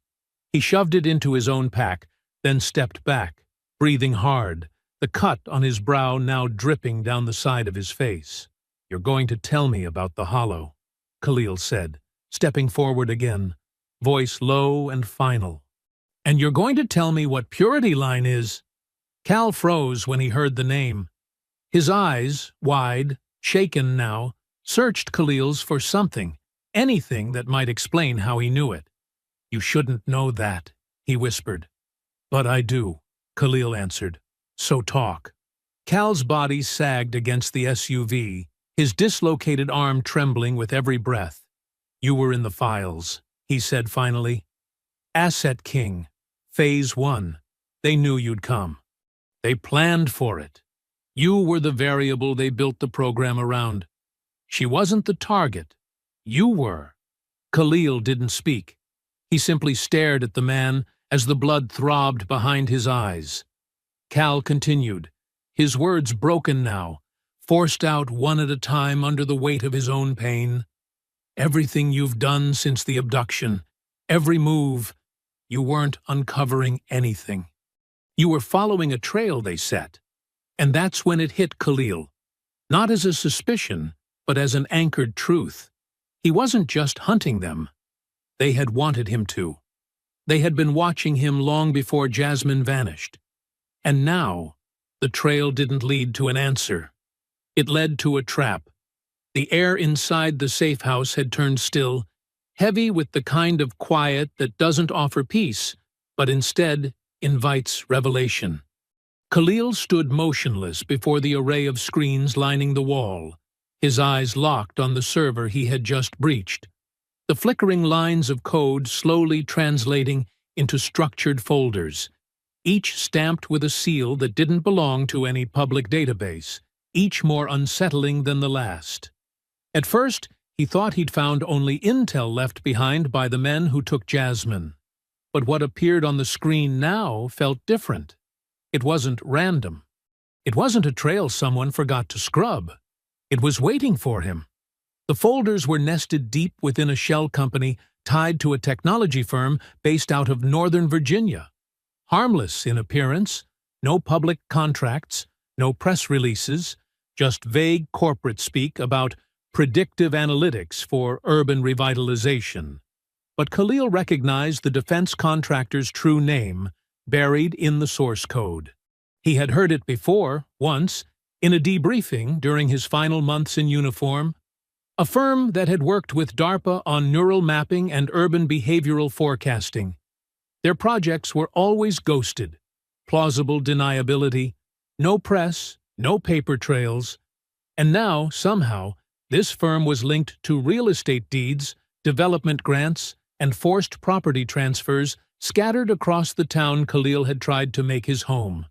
He shoved it into his own pack, then stepped back, breathing hard, the cut on his brow now dripping down the side of his face. "You're going to tell me about the Hollow," Khalil said, stepping forward again, voice low and final. "And you're going to tell me what Purity Line is?" Cal froze when he heard the name. His eyes, wide, shaken now, searched Khalil's for something, anything that might explain how he knew it. "You shouldn't know that," he whispered. "But I do," Khalil answered. "So talk." Cal's body sagged against the SUV, his dislocated arm trembling with every breath. "You were in the files," he said finally. "Asset King. Phase 1. They knew you'd come. They planned for it. You were the variable they built the program around. She wasn't the target. You were." Khalil didn't speak. He simply stared at the man as the blood throbbed behind his eyes. Cal continued, his words broken now, forced out one at a time under the weight of his own pain. "Everything you've done since the abduction, every move, you weren't uncovering anything. You were following a trail they set. And that's when it hit Khalil. Not as a suspicion, but as an anchored truth. He wasn't just hunting them. They had wanted him to. They had been watching him long before Jasmine vanished. And now, the trail didn't lead to an answer. It led to a trap. The air inside the safe house had turned still, heavy with the kind of quiet that doesn't offer peace, but instead invites revelation. Khalil stood motionless before the array of screens lining the wall, his eyes locked on the server he had just breached. The flickering lines of code slowly translating into structured folders, each stamped with a seal that didn't belong to any public database, each more unsettling than the last. At first, he thought he'd found only intel left behind by the men who took Jasmine. But what appeared on the screen now felt different. It wasn't random. It wasn't a trail someone forgot to scrub. It was waiting for him. The folders were nested deep within a shell company tied to a technology firm based out of Northern Virginia. Harmless in appearance, no public contracts, no press releases, just vague corporate speak about predictive analytics for urban revitalization. But Khalil recognized the defense contractor's true name, buried in the source code. He had heard it before, once, in a debriefing during his final months in uniform. A firm that had worked with DARPA on neural mapping and urban behavioral forecasting. Their projects were always ghosted, plausible deniability, no press, no paper trails. And now, somehow, this firm was linked to real estate deeds, development grants, and forced property transfers scattered across the town Khalil had tried to make his home.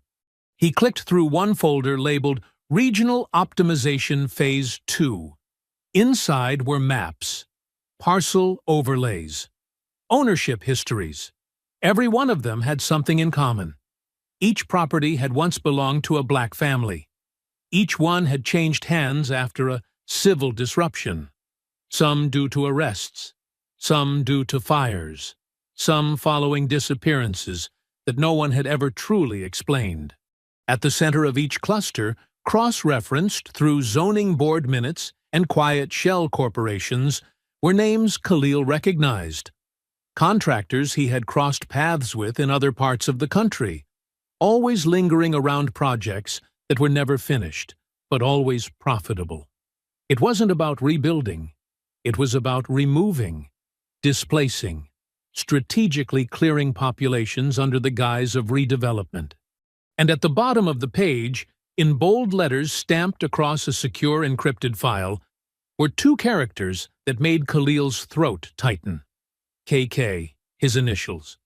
He clicked through one folder labeled Regional Optimization Phase 2. Inside were maps, parcel overlays, ownership histories. Every one of them had something in common. Each property had once belonged to a black family. Each one had changed hands after a civil disruption, some due to arrests, some due to fires, some following disappearances that no one had ever truly explained. At the center of each cluster, cross-referenced through zoning board minutes and quiet shell corporations, were names Khalil recognized. Contractors he had crossed paths with in other parts of the country, always lingering around projects that were never finished, but always profitable. It wasn't about rebuilding. It was about removing, displacing, strategically clearing populations under the guise of redevelopment. And at the bottom of the page, in bold letters stamped across a secure encrypted file, were two characters that made Khalil's throat tighten. KK, his initials.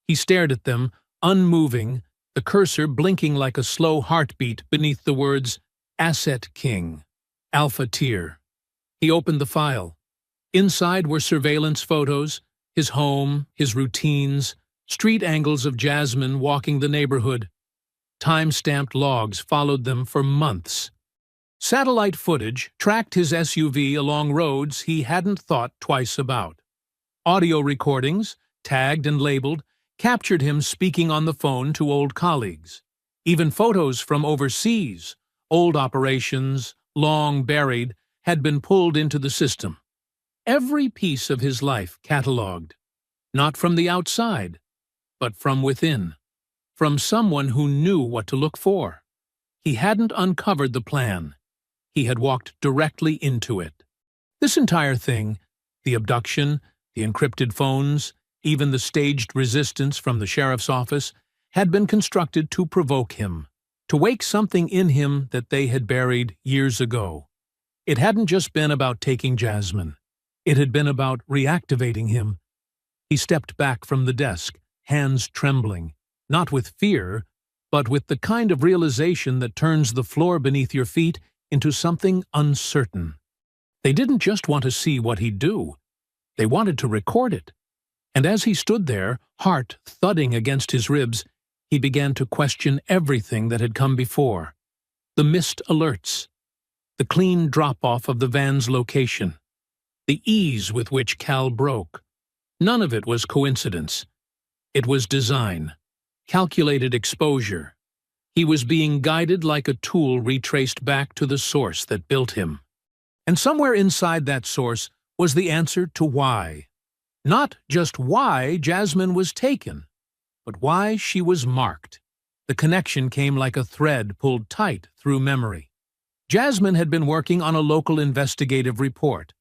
He stared at them, unmoving, the cursor blinking like a slow heartbeat beneath the words Asset King, Alpha Tier. He opened the file. Inside were surveillance photos, his home, his routines, street angles of Jasmine walking the neighborhood. Time-stamped logs followed them for months. Satellite footage tracked his SUV along roads he hadn't thought twice about. Audio recordings, tagged and labeled, captured him speaking on the phone to old colleagues. Even photos from overseas, old operations, long buried, had been pulled into the system. Every piece of his life catalogued, not from the outside, but from within. from someone who knew what to look for. He hadn't uncovered the plan. He had walked directly into it. This entire thing, the abduction, the encrypted phones, even the staged resistance from the sheriff's office, had been constructed to provoke him, to wake something in him that they had buried years ago. It hadn't just been about taking Jasmine. It had been about reactivating him. He stepped back from the desk, hands trembling, not with fear, but with the kind of realization that turns the floor beneath your feet into something uncertain. They didn't just want to see what he'd do. They wanted to record it. And as he stood there, heart thudding against his ribs, he began to question everything that had come before. The missed alerts, the clean drop-off of the van's location, the ease with which Cal broke. None of it was coincidence. It was design, calculated exposure. He was being guided like a tool retraced back to the source that built him. And somewhere inside that source was the answer to why. Not just why Jasmine was taken, but why she was marked. The connection came like a thread pulled tight through memory. Jasmine had been working on a local investigative report,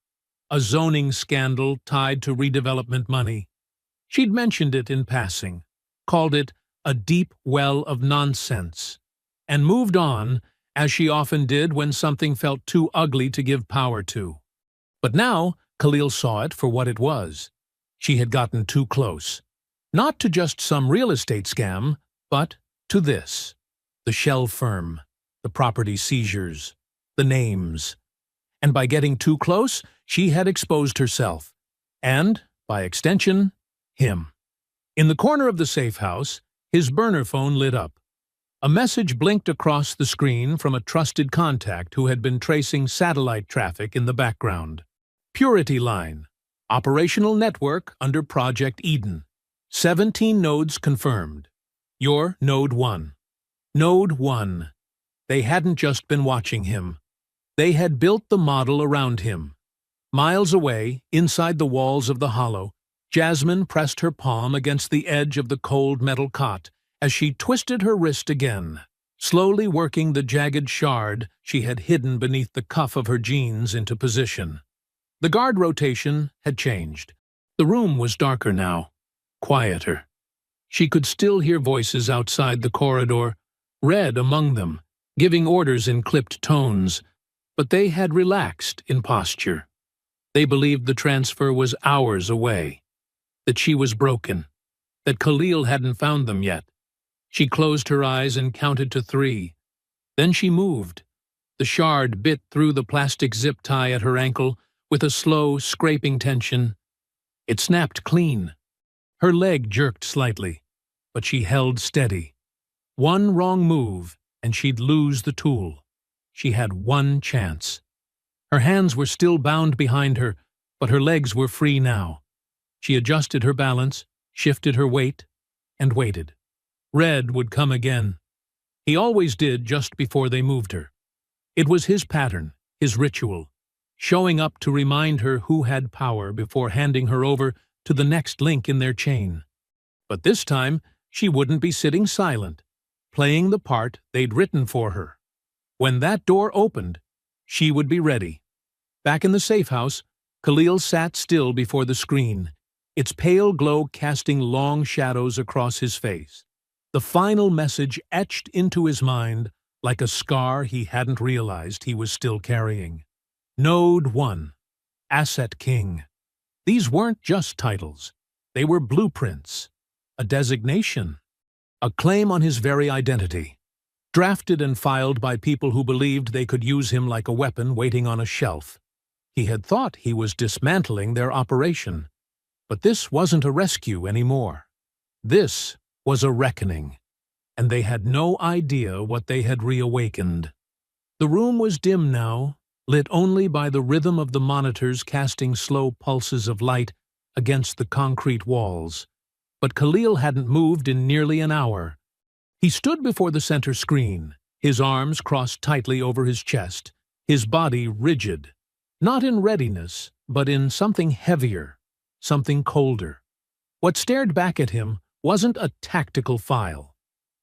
a zoning scandal tied to redevelopment money. She'd mentioned it in passing, called it a deep well of nonsense, and moved on, as she often did when something felt too ugly to give power to. But now, Khalil saw it for what it was. She had gotten too close. Not to just some real estate scam, but to this. The shell firm, the property seizures, the names. And by getting too close, she had exposed herself. And, by extension, him. In the corner of the safe house, his burner phone lit up. A message blinked across the screen from a trusted contact who had been tracing satellite traffic in the background. Purity Line. Operational network under Project Eden. 17 nodes confirmed. You're Node 1. Node 1. They hadn't just been watching him. They had built the model around him. Miles away, inside the walls of the hollow, Jasmine pressed her palm against the edge of the cold metal cot as she twisted her wrist again, slowly working the jagged shard she had hidden beneath the cuff of her jeans into position. The guard rotation had changed. The room was darker now, quieter. She could still hear voices outside the corridor, Red among them, giving orders in clipped tones, but they had relaxed in posture. They believed the transfer was hours away, that she was broken, that Khalil hadn't found them yet. She closed her eyes and counted to 3. Then she moved. The shard bit through the plastic zip tie at her ankle with a slow, scraping tension. It snapped clean. Her leg jerked slightly, but she held steady. One wrong move, and she'd lose the tool. She had one chance. Her hands were still bound behind her, but her legs were free now. She adjusted her balance, shifted her weight, and waited. Red would come again. He always did just before they moved her. It was his pattern, his ritual, showing up to remind her who had power before handing her over to the next link in their chain. But this time, she wouldn't be sitting silent, playing the part they'd written for her. When that door opened, she would be ready. Back in the safe house, Khalil sat still before the screen, its pale glow casting long shadows across his face. The final message etched into his mind like a scar he hadn't realized he was still carrying. Node 1. Asset King. These weren't just titles. They were blueprints, a designation, a claim on his very identity, drafted and filed by people who believed they could use him like a weapon waiting on a shelf. He had thought he was dismantling their operation, but this wasn't a rescue anymore. This was a reckoning, and they had no idea what they had reawakened. The room was dim now, lit only by the rhythm of the monitors casting slow pulses of light against the concrete walls. But Khalil hadn't moved in nearly an hour. He stood before the center screen, his arms crossed tightly over his chest, his body rigid, not in readiness, but in something heavier, something colder. What stared back at him wasn't a tactical file.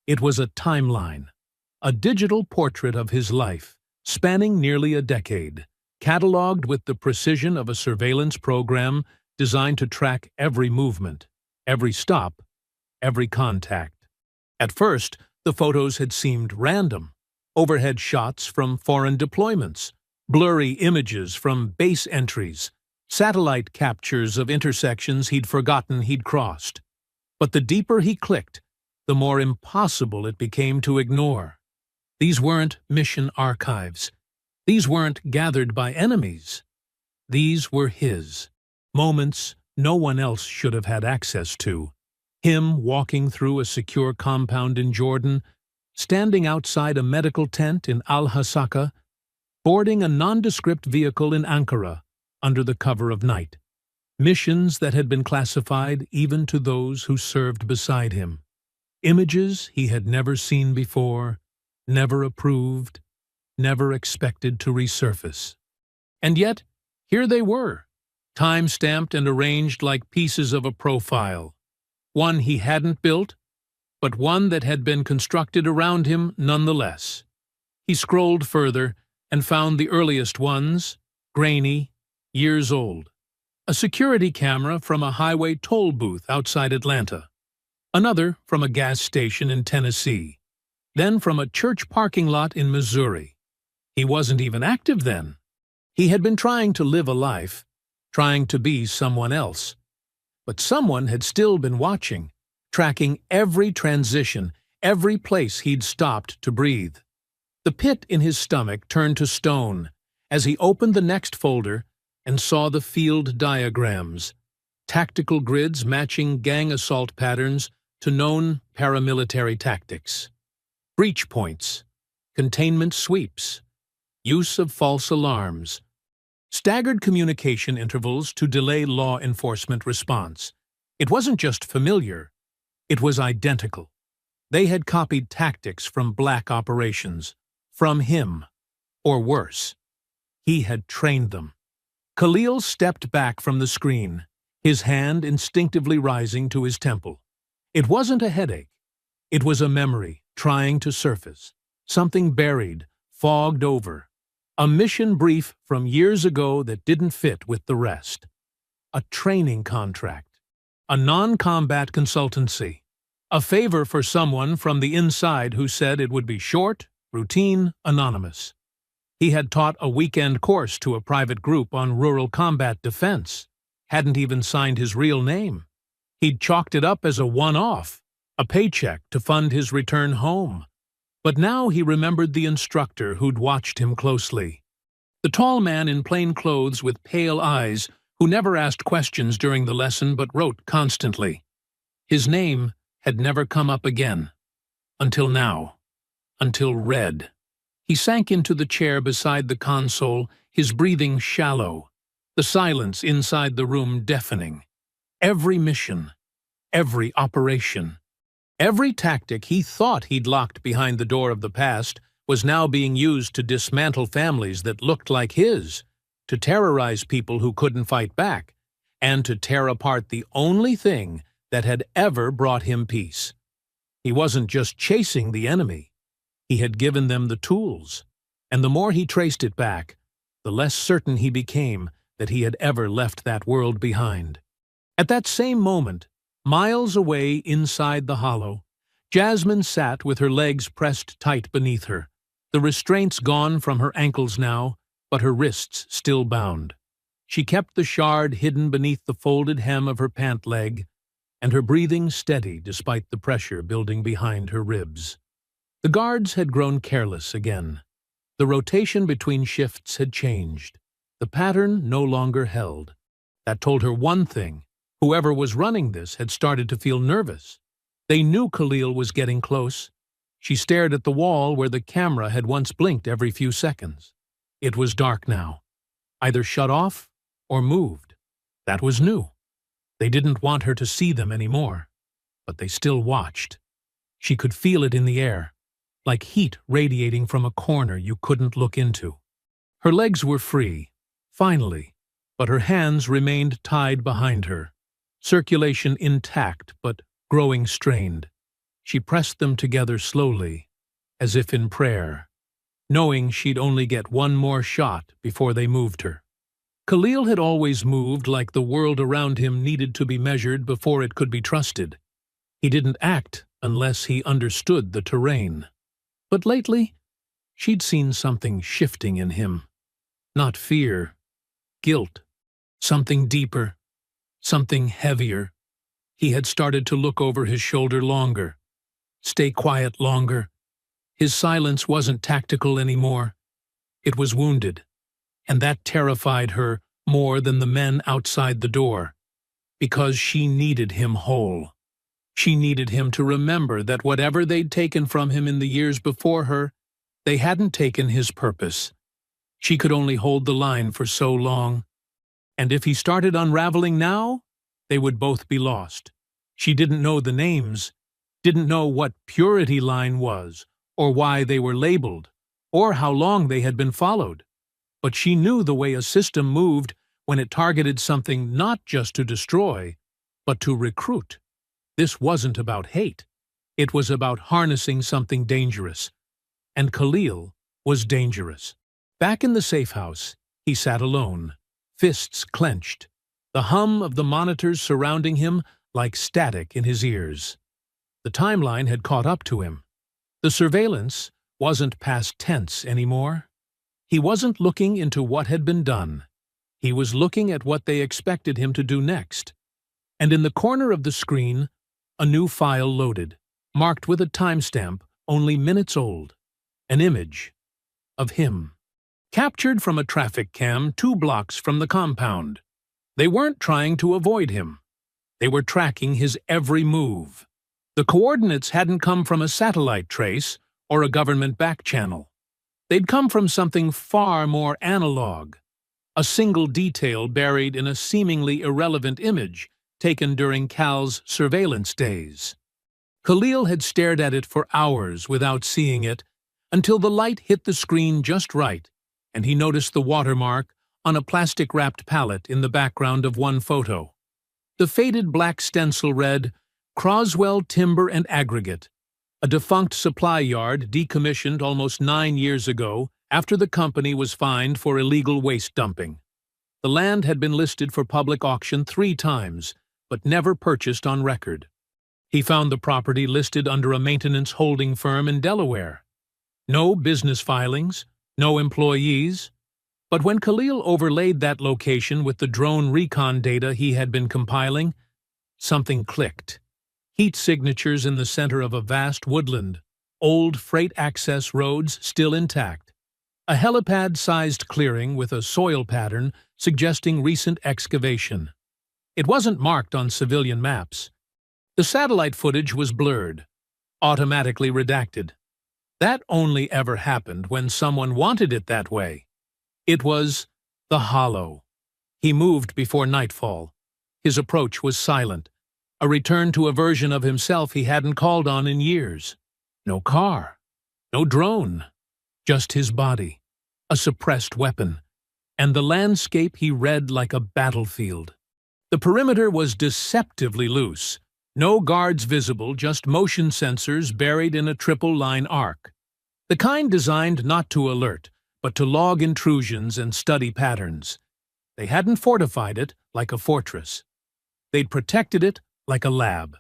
It was a timeline, a digital portrait of his life, spanning nearly a decade, catalogued with the precision of a surveillance program designed to track every movement, every stop, every contact. At first, the photos had seemed random. Overhead shots from foreign deployments, blurry images from base entries, satellite captures of intersections he'd forgotten he'd crossed. But the deeper he clicked, the more impossible it became to ignore. These weren't mission archives. These weren't gathered by enemies. These were his. Moments no one else should have had access to. Him walking through a secure compound in Jordan, standing outside a medical tent in Al-Hasaka, boarding a nondescript vehicle in Ankara under the cover of night. Missions that had been classified even to those who served beside him. Images he had never seen before, never approved, never expected to resurface. And yet, here they were, time-stamped and arranged like pieces of a profile. One he hadn't built, but one that had been constructed around him nonetheless. He scrolled further and found the earliest ones, grainy, years old. A security camera from a highway toll booth outside Atlanta. Another from a gas station in Tennessee. Then from a church parking lot in Missouri. He wasn't even active then. He had been trying to live a life, trying to be someone else. But someone had still been watching, tracking every transition, every place he'd stopped to breathe. The pit in his stomach turned to stone as he opened the next folder and saw the field diagrams, tactical grids matching gang assault patterns to known paramilitary tactics. Breach points, containment sweeps, use of false alarms, staggered communication intervals to delay law enforcement response. It wasn't just familiar, it was identical. They had copied tactics from black operations, from him, or worse. He had trained them. Khalil stepped back from the screen, his hand instinctively rising to his temple. It wasn't a headache. It was a memory trying to surface, something buried, fogged over. A mission brief from years ago that didn't fit with the rest. A training contract. A non-combat consultancy. A favor for someone from the inside who said it would be short, routine, anonymous. He had taught a weekend course to a private group on rural combat defense. Hadn't even signed his real name. He'd chalked it up as a one-off, a paycheck to fund his return home. But now he remembered the instructor who'd watched him closely. The tall man in plain clothes with pale eyes who never asked questions during the lesson but wrote constantly. His name had never come up again. Until now. Until Red. He sank into the chair beside the console, his breathing shallow, the silence inside the room deafening. Every mission, every operation, every tactic he thought he'd locked behind the door of the past was now being used to dismantle families that looked like his, to terrorize people who couldn't fight back, and to tear apart the only thing that had ever brought him peace. He wasn't just chasing the enemy. He had given them the tools, and the more he traced it back, the less certain he became that he had ever left that world behind. At that same moment, miles away inside the hollow, Jasmine sat with her legs pressed tight beneath her, the restraints gone from her ankles now, but her wrists still bound. She kept the shard hidden beneath the folded hem of her pant leg, and her breathing steady despite the pressure building behind her ribs. The guards had grown careless again. The rotation between shifts had changed. The pattern no longer held. That told her one thing. Whoever was running this had started to feel nervous. They knew Khalil was getting close. She stared at the wall where the camera had once blinked every few seconds. It was dark now. Either shut off or moved. That was new. They didn't want her to see them anymore. But they still watched. She could feel it in the air, like heat radiating from a corner you couldn't look into. Her legs were free, finally, but her hands remained tied behind her, circulation intact but growing strained. She pressed them together slowly, as if in prayer, knowing she'd only get one more shot before they moved her. Khalil had always moved like the world around him needed to be measured before it could be trusted. He didn't act unless he understood the terrain. But lately, she'd seen something shifting in him. Not fear, guilt, something deeper, something heavier. He had started to look over his shoulder longer, stay quiet longer. His silence wasn't tactical anymore. It was wounded, and that terrified her more than the men outside the door, because she needed him whole. She needed him to remember that whatever they'd taken from him in the years before her, they hadn't taken his purpose. She could only hold the line for so long, and if he started unraveling now, they would both be lost. She didn't know the names, didn't know what purity line was, or why they were labeled, or how long they had been followed. But she knew the way a system moved when it targeted something not just to destroy, but to recruit. This wasn't about hate. It was about harnessing something dangerous. And Khalil was dangerous. Back in the safe house, he sat alone, fists clenched, the hum of the monitors surrounding him like static in his ears. The timeline had caught up to him. The surveillance wasn't past tense anymore. He wasn't looking into what had been done. He was looking at what they expected him to do next. And in the corner of the screen, a new file loaded, marked with a timestamp only minutes old. An image of him, captured from a traffic cam 2 blocks from the compound. They weren't trying to avoid him. They were tracking his every move. The coordinates hadn't come from a satellite trace or a government back channel. They'd come from something far more analog, a single detail buried in a seemingly irrelevant image taken during Cal's surveillance days. Khalil had stared at it for hours without seeing it, until the light hit the screen just right, and he noticed the watermark on a plastic-wrapped pallet in the background of one photo. The faded black stencil read, "Croswell Timber and Aggregate," a defunct supply yard decommissioned almost 9 years ago after the company was fined for illegal waste dumping. The land had been listed for public auction 3 times, but never purchased on record. He found the property listed under a maintenance holding firm in Delaware. No business filings, no employees. But when Khalil overlaid that location with the drone recon data he had been compiling, something clicked. Heat signatures in the center of a vast woodland, old freight access roads still intact. A helipad-sized clearing with a soil pattern suggesting recent excavation. It wasn't marked on civilian maps. The satellite footage was blurred, automatically redacted. That only ever happened when someone wanted it that way. It was the Hollow. He moved before nightfall. His approach was silent, a return to a version of himself he hadn't called on in years. No car, no drone, just his body, a suppressed weapon, and the landscape he read like a battlefield. The perimeter was deceptively loose. No guards visible, just motion sensors buried in a triple-line arc. The kind designed not to alert, but to log intrusions and study patterns. They hadn't fortified it like a fortress. They'd protected it like a lab.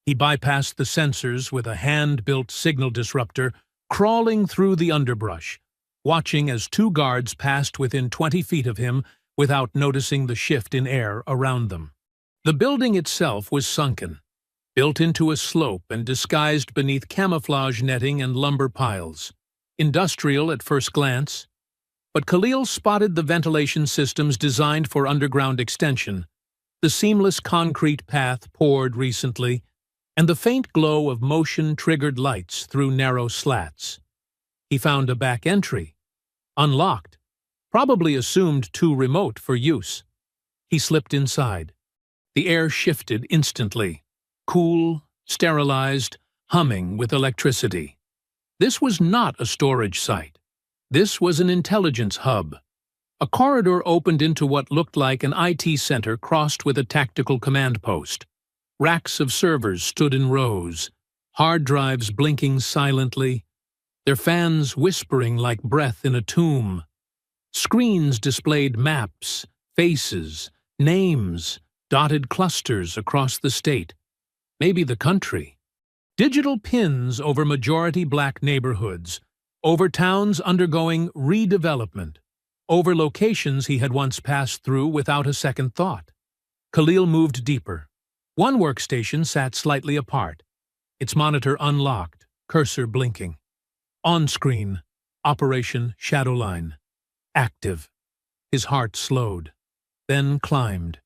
He bypassed the sensors with a hand-built signal disruptor, crawling through the underbrush, watching as 2 guards passed within 20 feet of him without noticing the shift in air around them. The building itself was sunken, built into a slope and disguised beneath camouflage netting and lumber piles. Industrial at first glance, but Khalil spotted the ventilation systems designed for underground extension, the seamless concrete path poured recently, and the faint glow of motion-triggered lights through narrow slats. He found a back entry, unlocked, probably assumed too remote for use. He slipped inside. The air shifted instantly, cool, sterilized, humming with electricity. This was not a storage site. This was an intelligence hub. A corridor opened into what looked like an IT center crossed with a tactical command post. Racks of servers stood in rows, hard drives blinking silently, their fans whispering like breath in a tomb. Screens displayed maps, faces, names, dotted clusters across the state, maybe the country. Digital pins over majority black neighborhoods, over towns undergoing redevelopment, over locations he had once passed through without a second thought. Khalil moved deeper. One workstation sat slightly apart, its monitor unlocked, cursor blinking. On screen, Operation Shadowline. Active. His heart slowed, then climbed.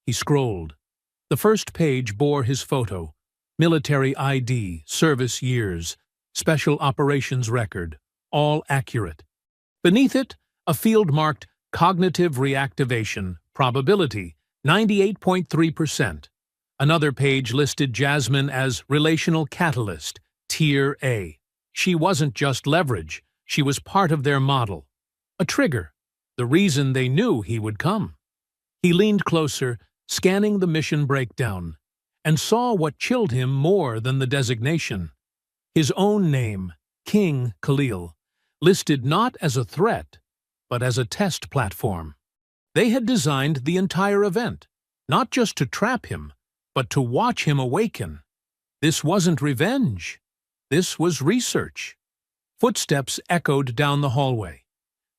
He scrolled. The first page bore his photo, military ID, service years, special operations record, all accurate. Beneath it, a field marked Cognitive Reactivation, Probability, 98.3%. Another page listed Jasmine as Relational Catalyst, Tier A. She wasn't just leverage, she was part of their model. A trigger, the reason they knew he would come. He leaned closer, scanning the mission breakdown, and saw what chilled him more than the designation. His own name, King Khalil, listed not as a threat, but as a test platform. They had designed the entire event, not just to trap him, but to watch him awaken. This wasn't revenge. This was research. Footsteps echoed down the hallway.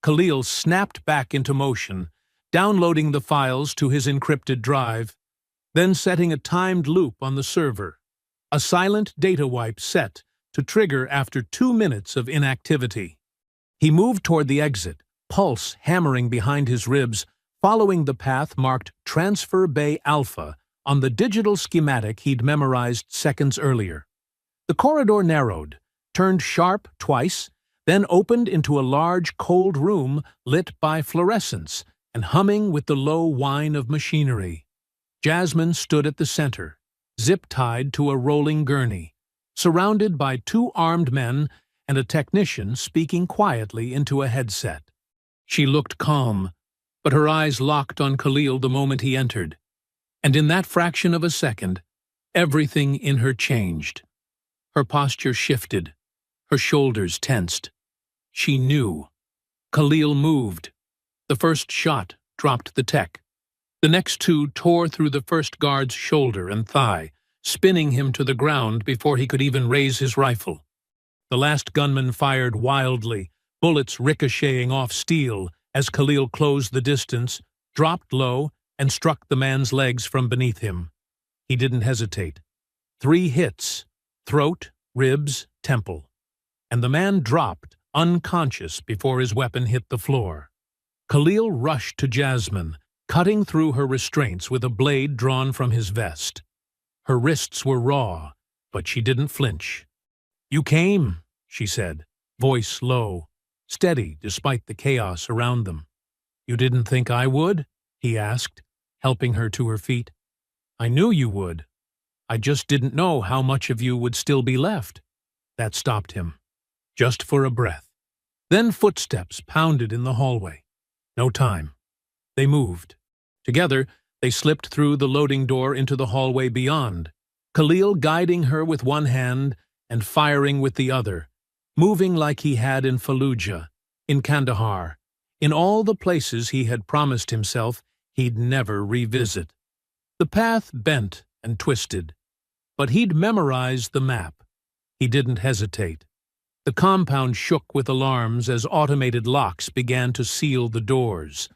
Khalil snapped back into motion, downloading the files to his encrypted drive, then setting a timed loop on the server. A silent data wipe set to trigger after 2 minutes of inactivity. He moved toward the exit, pulse hammering behind his ribs, following the path marked Transfer Bay Alpha on the digital schematic he'd memorized seconds earlier. The corridor narrowed, turned sharp twice, then opened into a large, cold room lit by fluorescence and humming with the low whine of machinery. Jasmine stood at the center, zip-tied to a rolling gurney, surrounded by 2 armed men and a technician speaking quietly into a headset. She looked calm, but her eyes locked on Khalil the moment he entered. And in that fraction of a second, everything in her changed. Her posture shifted, her shoulders tensed. She knew. Khalil moved. The first shot dropped the tech. The next 2 tore through the first guard's shoulder and thigh, spinning him to the ground before he could even raise his rifle. The last gunman fired wildly, bullets ricocheting off steel as Khalil closed the distance, dropped low, and struck the man's legs from beneath him. He didn't hesitate. 3 hits, throat, ribs, temple. And the man dropped, unconscious, before his weapon hit the floor. Khalil rushed to Jasmine, cutting through her restraints with a blade drawn from his vest. Her wrists were raw, but she didn't flinch. "You came," she said, voice low, steady despite the chaos around them. "You didn't think I would?" he asked, helping her to her feet. "I knew you would. I just didn't know how much of you would still be left." That stopped him, just for a breath. Then footsteps pounded in the hallway. No time. They moved. Together, they slipped through the loading door into the hallway beyond, Khalil guiding her with one hand and firing with the other, moving like he had in Fallujah, in Kandahar, in all the places he had promised himself he'd never revisit. The path bent and twisted, but he'd memorized the map. He didn't hesitate. The compound shook with alarms as automated locks began to seal the doors.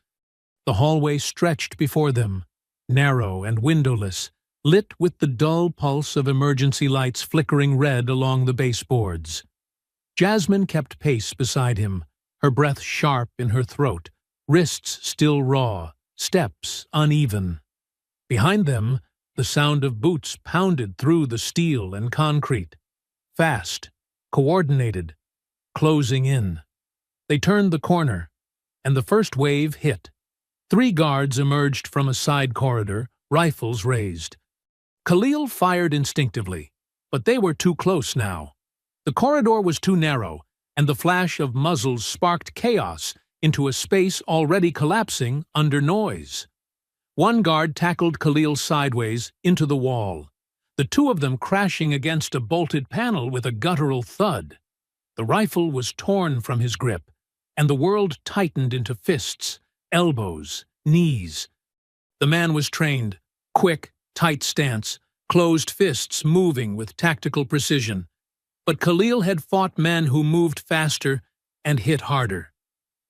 The hallway stretched before them, narrow and windowless, lit with the dull pulse of emergency lights flickering red along the baseboards. Jasmine kept pace beside him, her breath sharp in her throat, wrists still raw, steps uneven. Behind them, the sound of boots pounded through the steel and concrete. Fast, coordinated, closing in. They turned the corner, and the first wave hit. 3 guards emerged from a side corridor, rifles raised. Khalil fired instinctively, but they were too close now. The corridor was too narrow, and the flash of muzzles sparked chaos into a space already collapsing under noise. One guard tackled Khalil sideways into the wall. the two of them crashing against a bolted panel with a guttural thud. The rifle was torn from his grip, and the world tightened into fists, elbows, knees. The man was trained, quick, tight stance, closed fists moving with tactical precision. But Khalil had fought men who moved faster and hit harder.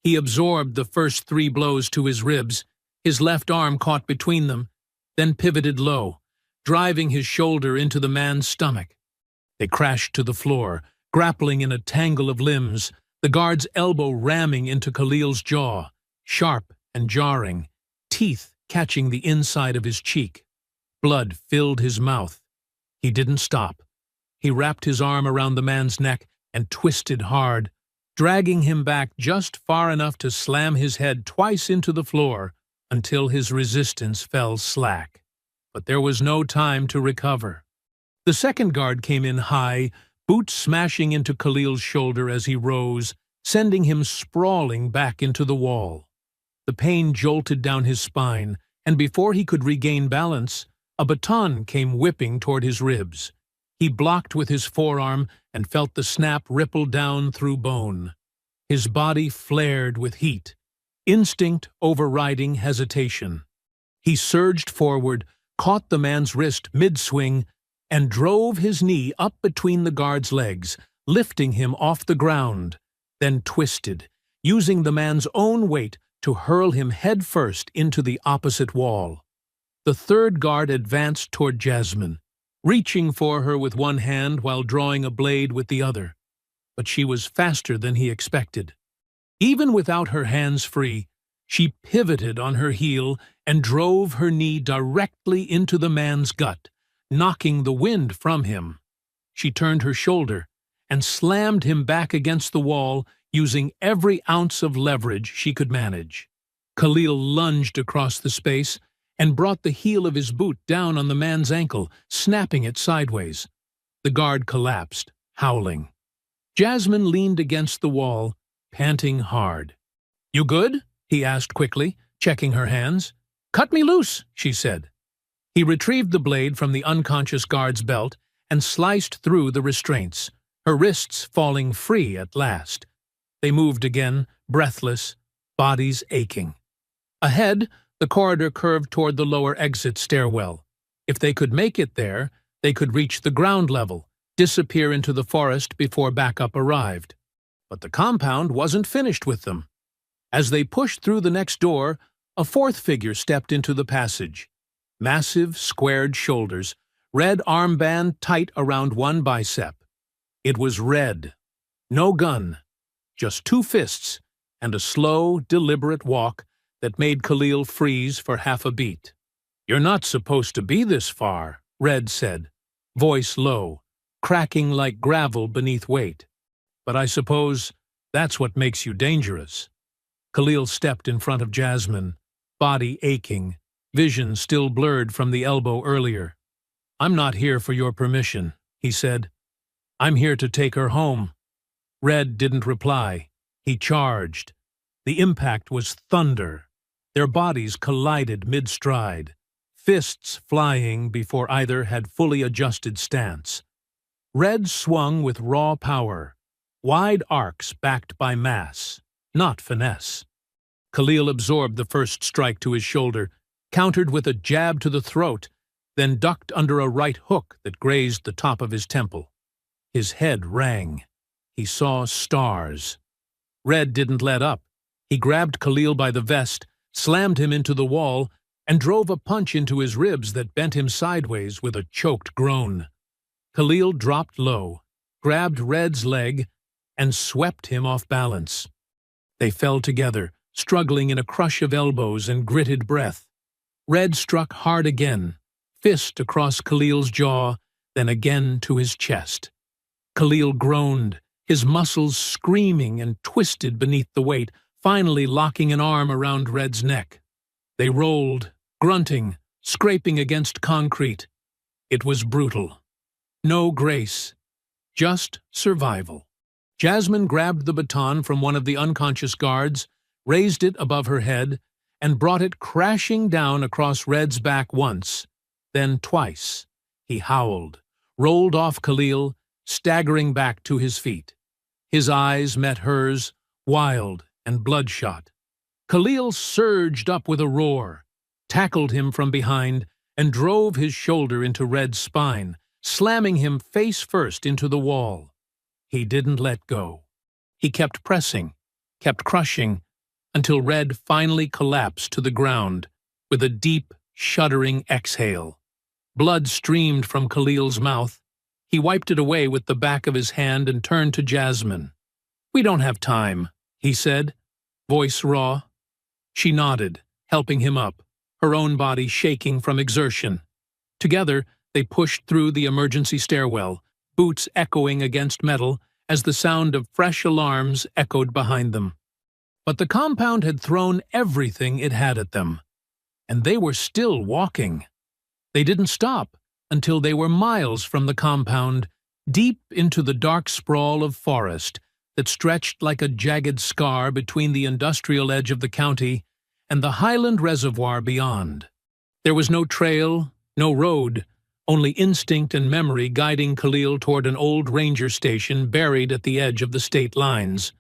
He absorbed the first 3 blows to his ribs, his left arm caught between them, then pivoted low, driving his shoulder into the man's stomach. They crashed to the floor, grappling in a tangle of limbs, the guard's elbow ramming into Khalil's jaw, sharp and jarring, teeth catching the inside of his cheek. Blood filled his mouth. He didn't stop. He wrapped his arm around the man's neck and twisted hard, dragging him back just far enough to slam his head twice into the floor until his resistance fell slack. But there was no time to recover. The second guard came in high, boot smashing into Khalil's shoulder as he rose, sending him sprawling back into the wall. The pain jolted down his spine, and before he could regain balance, a baton came whipping toward his ribs. He blocked with his forearm and felt the snap ripple down through bone. His body flared with heat, instinct overriding hesitation. He surged forward, caught the man's wrist mid-swing, and drove his knee up between the guard's legs, lifting him off the ground, then twisted, using the man's own weight to hurl him headfirst into the opposite wall. The third guard advanced toward Jasmine, reaching for her with one hand while drawing a blade with the other. But she was faster than he expected. Even without her hands free, she pivoted on her heel and drove her knee directly into the man's gut, knocking the wind from him. She turned her shoulder and slammed him back against the wall, using every ounce of leverage she could manage. Khalil lunged across the space and brought the heel of his boot down on the man's ankle, snapping it sideways. The guard collapsed, howling. Jasmine leaned against the wall, panting hard. "You good?" he asked quickly, checking her hands. "Cut me loose," she said. He retrieved the blade from the unconscious guard's belt and sliced through the restraints, her wrists falling free at last. They moved again, breathless, bodies aching. Ahead, the corridor curved toward the lower exit stairwell. If they could make it there, they could reach the ground level, disappear into the forest before backup arrived. But the compound wasn't finished with them. As they pushed through the next door, a fourth figure stepped into the passage. Massive, squared shoulders, red armband tight around one bicep. It was Red. No gun, just 2 fists and a slow, deliberate walk that made Khalil freeze for half a beat. "You're not supposed to be this far," Red said, voice low, cracking like gravel beneath weight. "But I suppose that's what makes you dangerous." Khalil stepped in front of Jasmine, body aching, vision still blurred from the elbow earlier. "I'm not here for your permission," he said. "I'm here to take her home." Red didn't reply. He charged. The impact was thunder. Their bodies collided mid-stride, fists flying before either had fully adjusted stance. Red swung with raw power, wide arcs backed by mass, not finesse. Khalil absorbed the first strike to his shoulder, countered with a jab to the throat, then ducked under a right hook that grazed the top of his temple. His head rang. He saw stars. Red didn't let up. He grabbed Khalil by the vest, slammed him into the wall, and drove a punch into his ribs that bent him sideways with a choked groan. Khalil dropped low, grabbed Red's leg, and swept him off balance. They fell together, struggling in a crush of elbows and gritted breath. Red struck hard again, fist across Khalil's jaw, then again to his chest. Khalil groaned, his muscles screaming and twisted beneath the weight, finally locking an arm around Red's neck. They rolled, grunting, scraping against concrete. It was brutal. No grace, just survival. Jasmine grabbed the baton from one of the unconscious guards, raised it above her head, and brought it crashing down across Red's back once, then twice. He howled, rolled off Khalil, staggering back to his feet. His eyes met hers, wild and bloodshot. Khalil surged up with a roar, tackled him from behind, and drove his shoulder into Red's spine, slamming him face first into the wall. He didn't let go. He kept pressing, kept crushing, until Red finally collapsed to the ground with a deep, shuddering exhale. Blood streamed from Khalil's mouth. He wiped it away with the back of his hand and turned to Jasmine. "We don't have time," he said, voice raw. She nodded, helping him up, her own body shaking from exertion. Together, they pushed through the emergency stairwell, boots echoing against metal as the sound of fresh alarms echoed behind them. But the compound had thrown everything it had at them, and they were still walking. They didn't stop until they were miles from the compound, deep into the dark sprawl of forest that stretched like a jagged scar between the industrial edge of the county and the highland reservoir beyond. There was no trail, no road, only instinct and memory guiding Khalil toward an old ranger station buried at the edge of the state lines,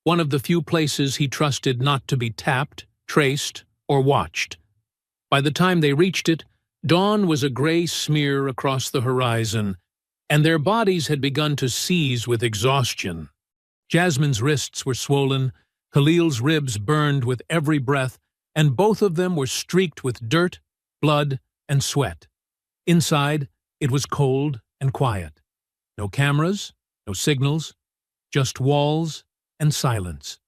one of the few places he trusted not to be tapped, traced, or watched. By the time they reached it, dawn was a gray smear across the horizon, and their bodies had begun to seize with exhaustion. Jasmine's wrists were swollen, Khalil's ribs burned with every breath, and both of them were streaked with dirt, blood, and sweat. Inside, it was cold and quiet. No cameras, no signals, just walls and silence.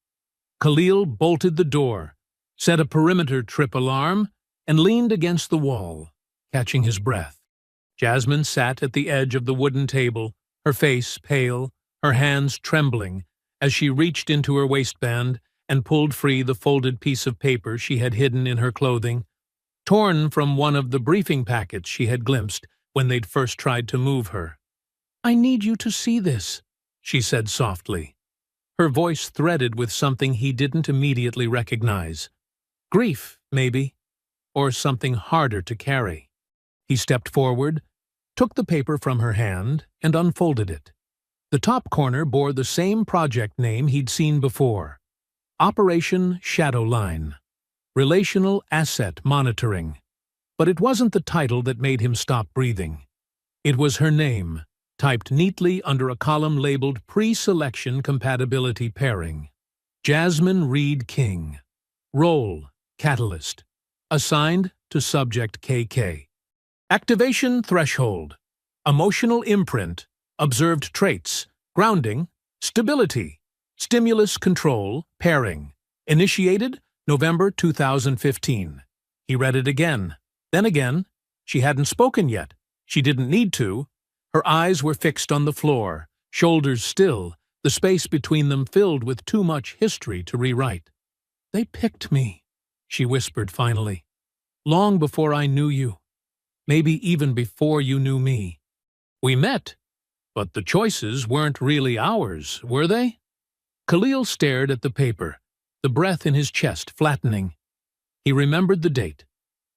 Khalil bolted the door, set a perimeter trip alarm, and leaned against the wall, catching his breath. Jasmine sat at the edge of the wooden table, her face pale, her hands trembling, as she reached into her waistband and pulled free the folded piece of paper she had hidden in her clothing, torn from one of the briefing packets she had glimpsed when they'd first tried to move her. "I need you to see this," she said softly. Her voice threaded with something he didn't immediately recognize. Grief, maybe, or something harder to carry. He stepped forward, took the paper from her hand, and unfolded it. The top corner bore the same project name he'd seen before: Operation Shadowline, Relational Asset Monitoring. But it wasn't the title that made him stop breathing. It was her name, typed neatly under a column labeled Pre-Selection Compatibility Pairing. Jasmine Reed King. Role, Catalyst. Assigned to Subject KK. Activation Threshold. Emotional Imprint. Observed Traits. Grounding. Stability. Stimulus Control. Pairing. Initiated November 2015. He read it again. Then again. She hadn't spoken yet. She didn't need to. Her eyes were fixed on the floor, shoulders still, the space between them filled with too much history to rewrite. "They picked me," she whispered finally. "Long before I knew you. Maybe even before you knew me. We met, but the choices weren't really ours, were they?" Khalil stared at the paper, the breath in his chest flattening. He remembered the date,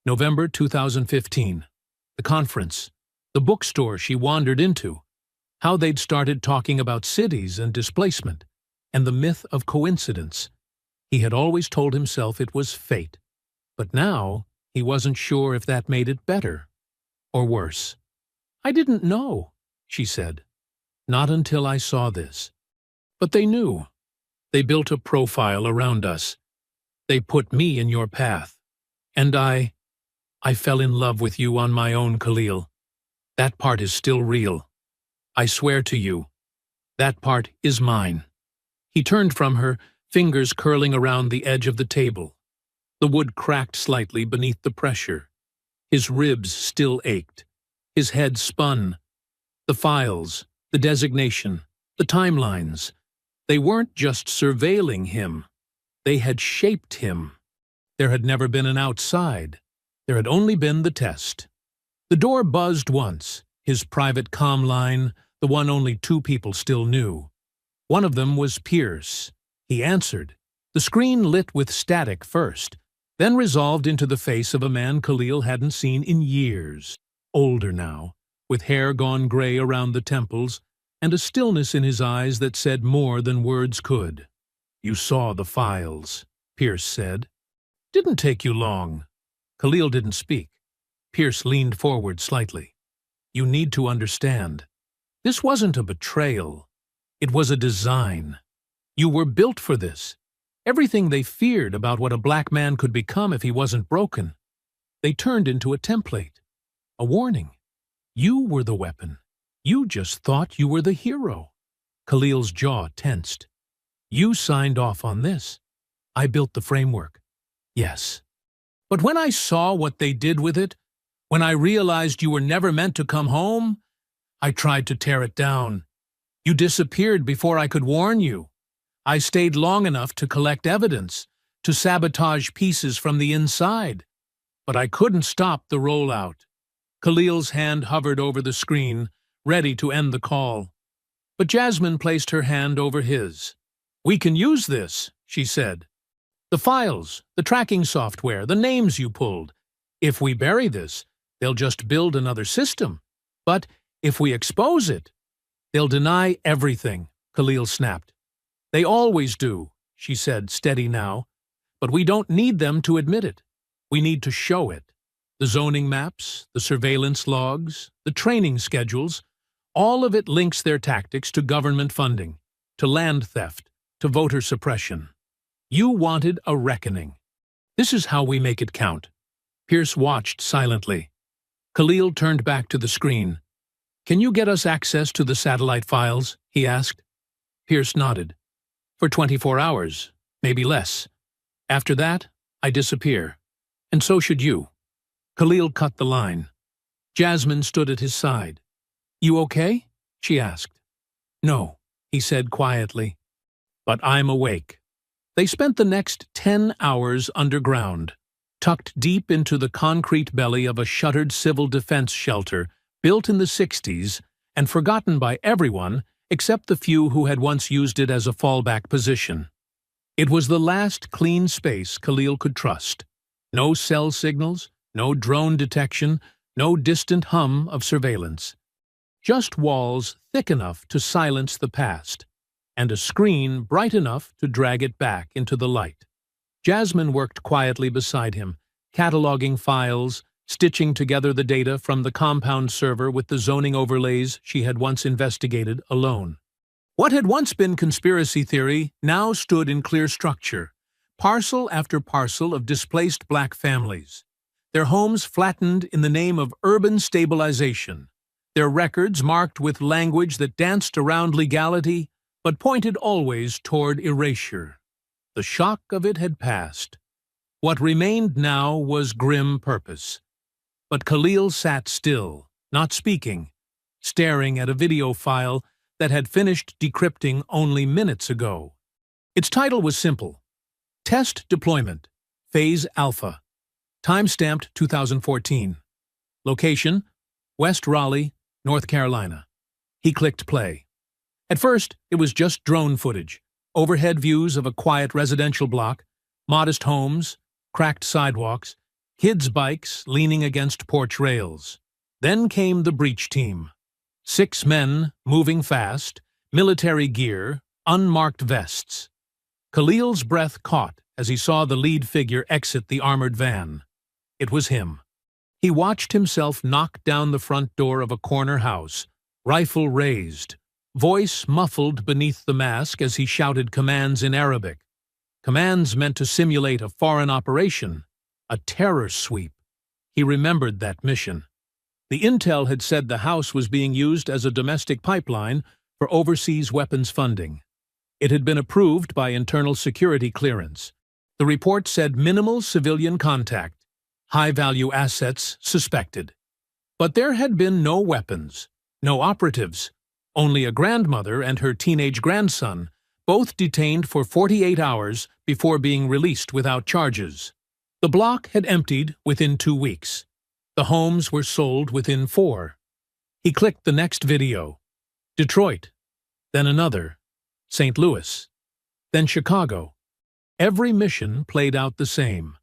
November 2015, the conference, the bookstore she wandered into, how they'd started talking about cities and displacement, and the myth of coincidence. He had always told himself it was fate, but now he wasn't sure if that made it better or worse. "I didn't know," she said. "Not until I saw this. But they knew. They built a profile around us. They put me in your path. And I fell in love with you on my own, Khalil. That part is still real. I swear to you, that part is mine." He turned from her, fingers curling around the edge of the table. The wood cracked slightly beneath the pressure. His ribs still ached. His head spun. The files, the designation, the timelines. They weren't just surveilling him. They had shaped him. There had never been an outside. There had only been the test. The door buzzed once, his private comm line, the one only two people still knew. One of them was Pierce. He answered. The screen lit with static first, then resolved into the face of a man Khalil hadn't seen in years. Older now, with hair gone gray around the temples, and a stillness in his eyes that said more than words could. "You saw the files," Pierce said. "Didn't take you long." Khalil didn't speak. Pierce leaned forward slightly. "You need to understand. This wasn't a betrayal. It was a design. You were built for this. Everything they feared about what a black man could become if he wasn't broken, they turned into a template, a warning. You were the weapon. You just thought you were the hero." Khalil's jaw tensed. "You signed off on this. I built the framework." "Yes. But when I saw what they did with it, when I realized you were never meant to come home, I tried to tear it down. You disappeared before I could warn you. I stayed long enough to collect evidence, to sabotage pieces from the inside. But I couldn't stop the rollout." Khalil's hand hovered over the screen, ready to end the call. But Jasmine placed her hand over his. "We can use this," she said. "The files, the tracking software, the names you pulled. If we bury this, they'll just build another system. But if we expose it, they'll deny everything," Khalil snapped. "They always do," she said, steady now. "But we don't need them to admit it. We need to show it. The zoning maps, the surveillance logs, the training schedules, all of it links their tactics to government funding, to land theft, to voter suppression. You wanted a reckoning. This is how we make it count." Pierce watched silently. Khalil turned back to the screen. "Can you get us access to the satellite files?" he asked. Pierce nodded. "For 24 hours, maybe less. After that, I disappear. And so should you." Khalil cut the line. Jasmine stood at his side. "You okay?" she asked. "No," he said quietly. "But I'm awake." They spent the next 10 hours underground, tucked deep into the concrete belly of a shuttered civil defense shelter built in the 60s and forgotten by everyone except the few who had once used it as a fallback position. It was the last clean space Khalil could trust. No cell signals, no drone detection, no distant hum of surveillance. Just walls thick enough to silence the past, and a screen bright enough to drag it back into the light. Jasmine worked quietly beside him, cataloging files, stitching together the data from the compound server with the zoning overlays she had once investigated alone. What had once been conspiracy theory now stood in clear structure, parcel after parcel of displaced black families, their homes flattened in the name of urban stabilization, their records marked with language that danced around legality but pointed always toward erasure. The shock of it had passed. What remained now was grim purpose. But Khalil sat still, not speaking, staring at a video file that had finished decrypting only minutes ago. Its title was simple: Test Deployment, Phase Alpha. Time-stamped 2014. Location: West Raleigh, North Carolina. He clicked play. At first, it was just drone footage, overhead views of a quiet residential block, modest homes, cracked sidewalks, kids' bikes leaning against porch rails. Then came the breach team. 6 men, moving fast, military gear, unmarked vests. Khalil's breath caught as he saw the lead figure exit the armored van. It was him. He watched himself knock down the front door of a corner house, rifle raised, voice muffled beneath the mask as he shouted commands in Arabic. Commands meant to simulate a foreign operation, a terror sweep. He remembered that mission. The intel had said the house was being used as a domestic pipeline for overseas weapons funding. It had been approved by internal security clearance. The report said minimal civilian contact, high-value assets suspected. But there had been no weapons, no operatives, only a grandmother and her teenage grandson, both detained for 48 hours before being released without charges. The block had emptied within 2 weeks. The homes were sold within 4. He clicked the next video. Detroit, then another, St. Louis, then Chicago. Every mission played out the same,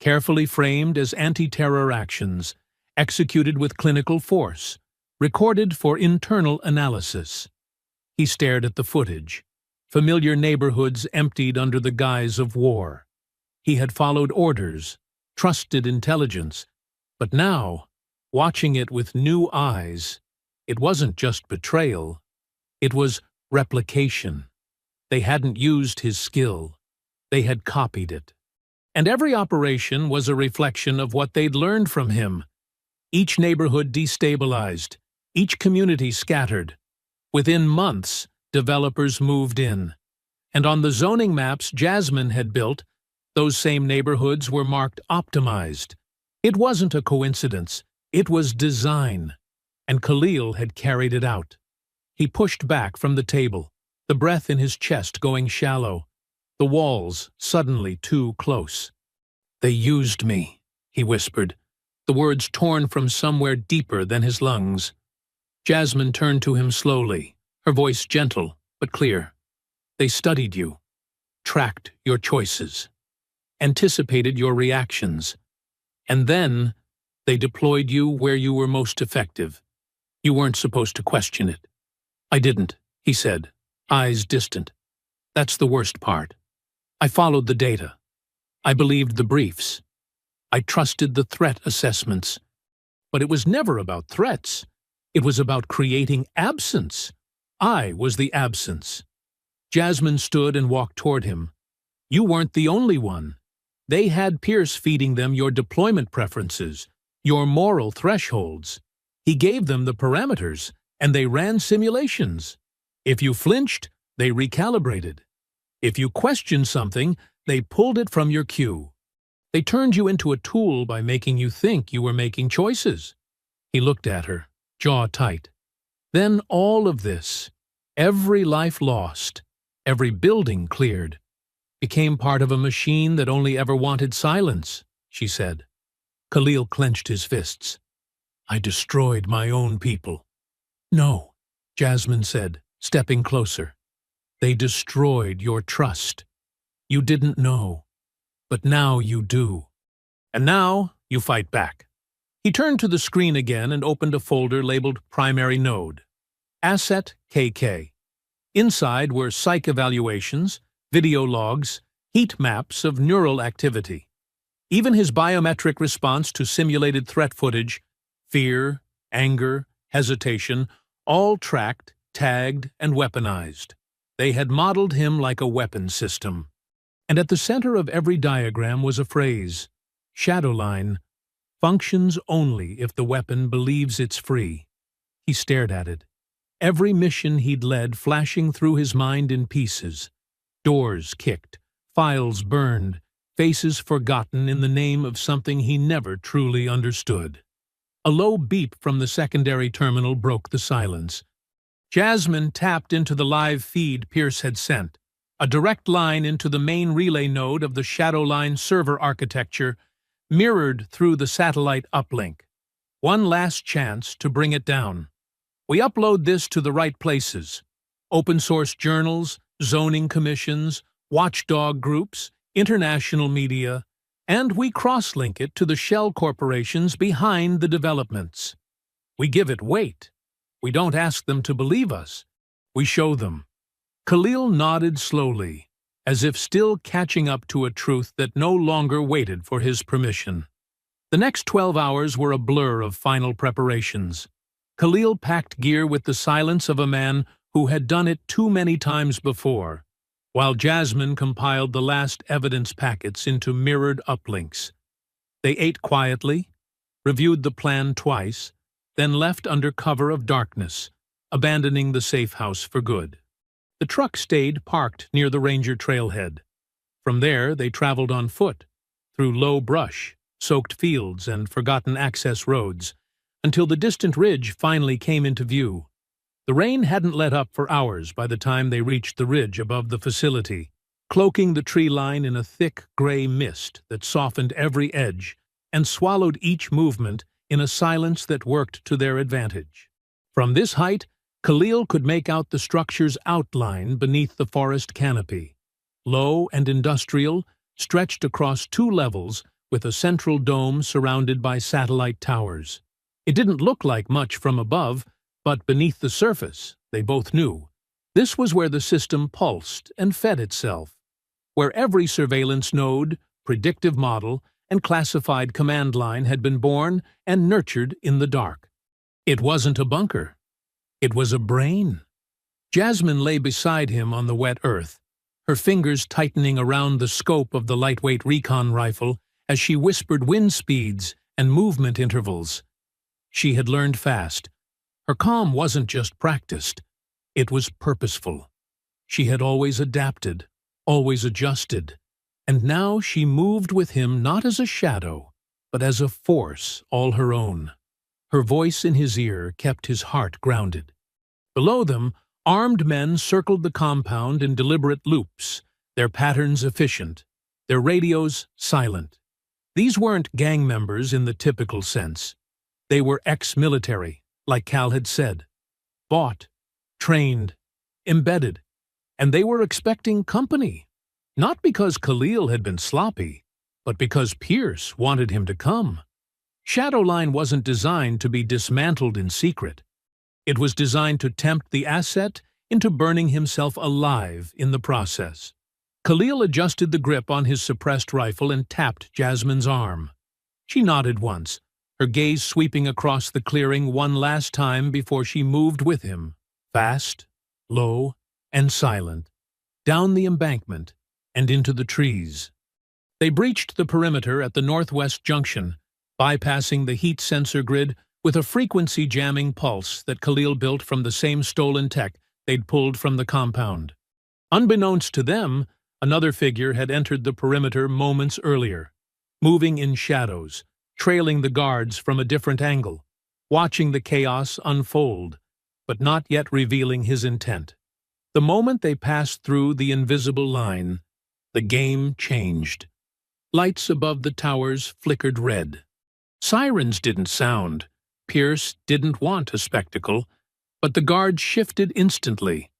carefully framed as anti-terror actions, executed with clinical force, recorded for internal analysis. He stared at the footage. Familiar neighborhoods emptied under the guise of war. He had followed orders, trusted intelligence, but now, watching it with new eyes, it wasn't just betrayal. It was replication. They hadn't used his skill. They had copied it. And every operation was a reflection of what they'd learned from him. Each neighborhood destabilized, each community scattered. Within months, developers moved in. And on the zoning maps Jasmine had built, those same neighborhoods were marked optimized. It wasn't a coincidence. It was design. And Khalil had carried it out. He pushed back from the table, the breath in his chest going shallow, the walls suddenly too close. "They used me," he whispered, the words torn from somewhere deeper than his lungs. Jasmine turned to him slowly, her voice gentle but clear. "They studied you, tracked your choices, anticipated your reactions, and then they deployed you where you were most effective. You weren't supposed to question it." "I didn't," he said, eyes distant. "That's the worst part. I followed the data. I believed the briefs. I trusted the threat assessments. But it was never about threats. It was about creating absence. I was the absence." Jasmine stood and walked toward him. "You weren't the only one. They had Pierce feeding them your deployment preferences, your moral thresholds. He gave them the parameters, and they ran simulations. If you flinched, they recalibrated. If you questioned something, they pulled it from your queue. They turned you into a tool by making you think you were making choices." He looked at her, jaw tight. "Then all of this, every life lost, every building cleared, became part of a machine that only ever wanted silence," she said. Khalil clenched his fists. "I destroyed my own people." "No," Jasmine said, stepping closer. "They destroyed your trust. You didn't know, but now you do. And now you fight back." He turned to the screen again and opened a folder labeled Primary Node. Asset KK. Inside were psych evaluations, video logs, heat maps of neural activity. Even his biometric response to simulated threat footage, fear, anger, hesitation, all tracked, tagged, and weaponized. They had modeled him like a weapon system. And at the center of every diagram was a phrase, Shadowline, functions only if the weapon believes it's free. He stared at it. Every mission he'd led flashing through his mind in pieces. Doors kicked, files burned, faces forgotten in the name of something he never truly understood. A low beep from the secondary terminal broke the silence. Jasmine tapped into the live feed Pierce had sent, a direct line into the main relay node of the Shadowline server architecture, mirrored through the satellite uplink. One last chance to bring it down. "We upload this to the right places. Open-source journals, zoning commissions, watchdog groups, international media, and we cross-link it to the shell corporations behind the developments. We give it weight. We don't ask them to believe us. We show them." Khalil nodded slowly, as if still catching up to a truth that no longer waited for his permission. The next 12 hours were a blur of final preparations. Khalil packed gear with the silence of a man who had done it too many times before, while Jasmine compiled the last evidence packets into mirrored uplinks. They ate quietly, reviewed the plan twice, then left under cover of darkness, abandoning the safe house for good. The truck stayed parked near the Ranger trailhead. From there, they traveled on foot, through low brush, soaked fields, and forgotten access roads, until the distant ridge finally came into view. The rain hadn't let up for hours by the time they reached the ridge above the facility, cloaking the tree line in a thick gray mist that softened every edge and swallowed each movement in a silence that worked to their advantage. From this height, Khalil could make out the structure's outline beneath the forest canopy. Low and industrial, stretched across 2 levels with a central dome surrounded by satellite towers. It didn't look like much from above, but beneath the surface, they both knew, this was where the system pulsed and fed itself, where every surveillance node, predictive model, and classified command line had been born and nurtured in the dark. It wasn't a bunker. It was a brain. Jasmine lay beside him on the wet earth, her fingers tightening around the scope of the lightweight recon rifle as she whispered wind speeds and movement intervals. She had learned fast. Her calm wasn't just practiced. It was purposeful. She had always adapted, always adjusted, and now she moved with him not as a shadow, but as a force all her own. Her voice in his ear kept his heart grounded. Below them, armed men circled the compound in deliberate loops, their patterns efficient, their radios silent. These weren't gang members in the typical sense. They were ex-military, like Cal had said. Bought, trained, embedded, and they were expecting company. Not because Khalil had been sloppy, but because Pierce wanted him to come. Shadowline wasn't designed to be dismantled in secret. It was designed to tempt the asset into burning himself alive in the process. Khalil adjusted the grip on his suppressed rifle and tapped Jasmine's arm. She nodded once, her gaze sweeping across the clearing one last time before she moved with him, fast, low, and silent, down the embankment and into the trees. They breached the perimeter at the northwest junction, bypassing the heat sensor grid with a frequency-jamming pulse that Khalil built from the same stolen tech they'd pulled from the compound. Unbeknownst to them, another figure had entered the perimeter moments earlier, moving in shadows, trailing the guards from a different angle, watching the chaos unfold, but not yet revealing his intent. The moment they passed through the invisible line, the game changed. Lights above the towers flickered red. Sirens didn't sound. Pierce didn't want a spectacle, but the guards shifted instantly,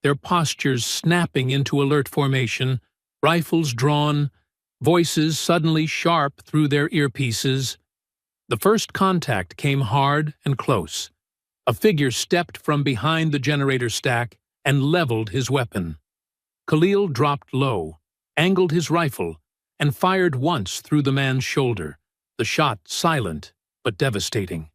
their postures snapping into alert formation, rifles drawn, voices suddenly sharp through their earpieces. The first contact came hard and close. A figure stepped from behind the generator stack and leveled his weapon. Khalil dropped low, angled his rifle, and fired once through the man's shoulder, the shot silent but devastating.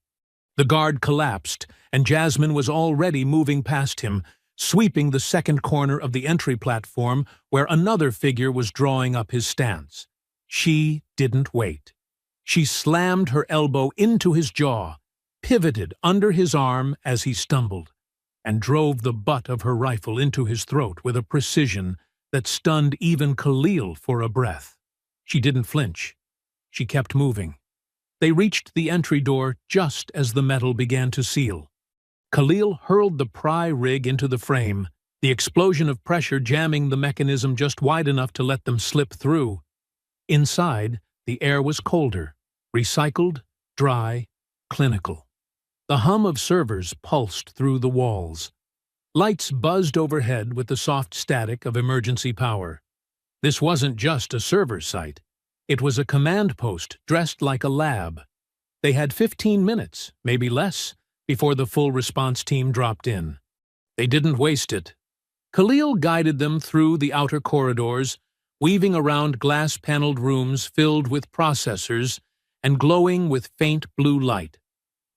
The guard collapsed, and Jasmine was already moving past him, sweeping the second corner of the entry platform where another figure was drawing up his stance. She didn't wait. She slammed her elbow into his jaw, pivoted under his arm as he stumbled, and drove the butt of her rifle into his throat with a precision that stunned even Khalil for a breath. She didn't flinch. She kept moving. They reached the entry door just as the metal began to seal. Khalil hurled the pry rig into the frame, the explosion of pressure jamming the mechanism just wide enough to let them slip through. Inside, the air was colder, recycled, dry, clinical. The hum of servers pulsed through the walls. Lights buzzed overhead with the soft static of emergency power. This wasn't just a server site. It was a command post dressed like a lab. They had 15 minutes, maybe less, before the full response team dropped in. They didn't waste it. Khalil guided them through the outer corridors, weaving around glass-paneled rooms filled with processors and glowing with faint blue light.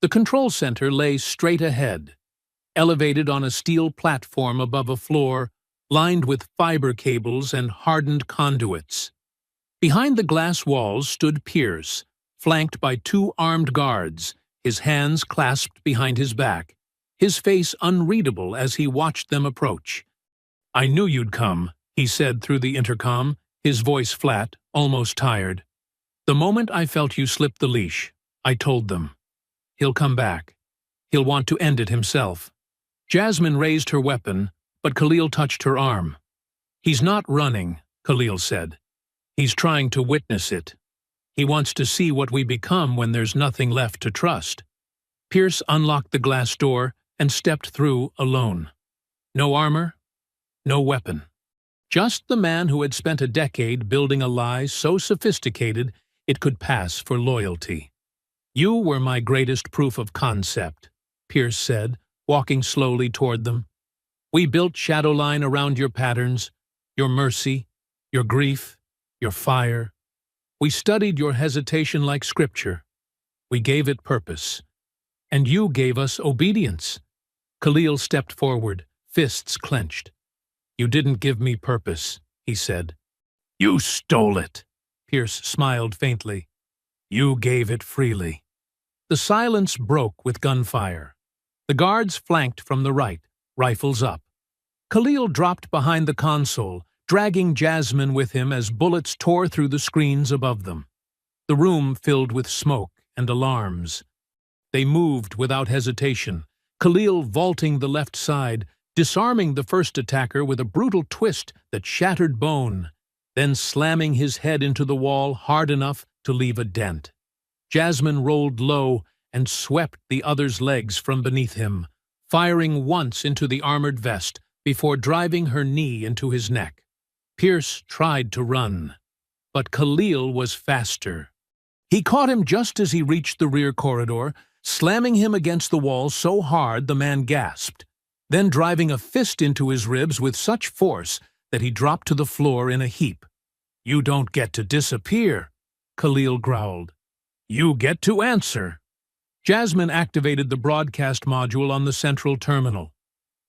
The control center lay straight ahead, elevated on a steel platform above a floor lined with fiber cables and hardened conduits. Behind the glass walls stood Pierce, flanked by two armed guards, his hands clasped behind his back, his face unreadable as he watched them approach. "I knew you'd come," he said through the intercom, his voice flat, almost tired. "The moment I felt you slip the leash, I told them. He'll come back. He'll want to end it himself." Jasmine raised her weapon, but Khalil touched her arm. "He's not running," Khalil said. "He's trying to witness it. He wants to see what we become when there's nothing left to trust." Pierce unlocked the glass door and stepped through alone. No armor, no weapon. Just the man who had spent a decade building a lie so sophisticated it could pass for loyalty. You were my greatest proof of concept, Pierce said, walking slowly toward them. We built Shadowline around your patterns, your mercy, your grief, your fire. We studied your hesitation like scripture. We gave it purpose. And you gave us obedience. Khalil stepped forward, fists clenched. You didn't give me purpose, he said. You stole it. Pierce smiled faintly. You gave it freely. The silence broke with gunfire. The guards flanked from the right, rifles up. Khalil dropped behind the console, dragging Jasmine with him as bullets tore through the screens above them. The room filled with smoke and alarms. They moved without hesitation, Khalil vaulting the left side, disarming the first attacker with a brutal twist that shattered bone, then slamming his head into the wall hard enough to leave a dent. Jasmine rolled low and swept the other's legs from beneath him, firing once into the armored vest before driving her knee into his neck. Pierce tried to run, but Khalil was faster. He caught him just as he reached the rear corridor, slamming him against the wall so hard the man gasped, then driving a fist into his ribs with such force that he dropped to the floor in a heap. You don't get to disappear, Khalil growled. You get to answer. Jasmine activated the broadcast module on the central terminal.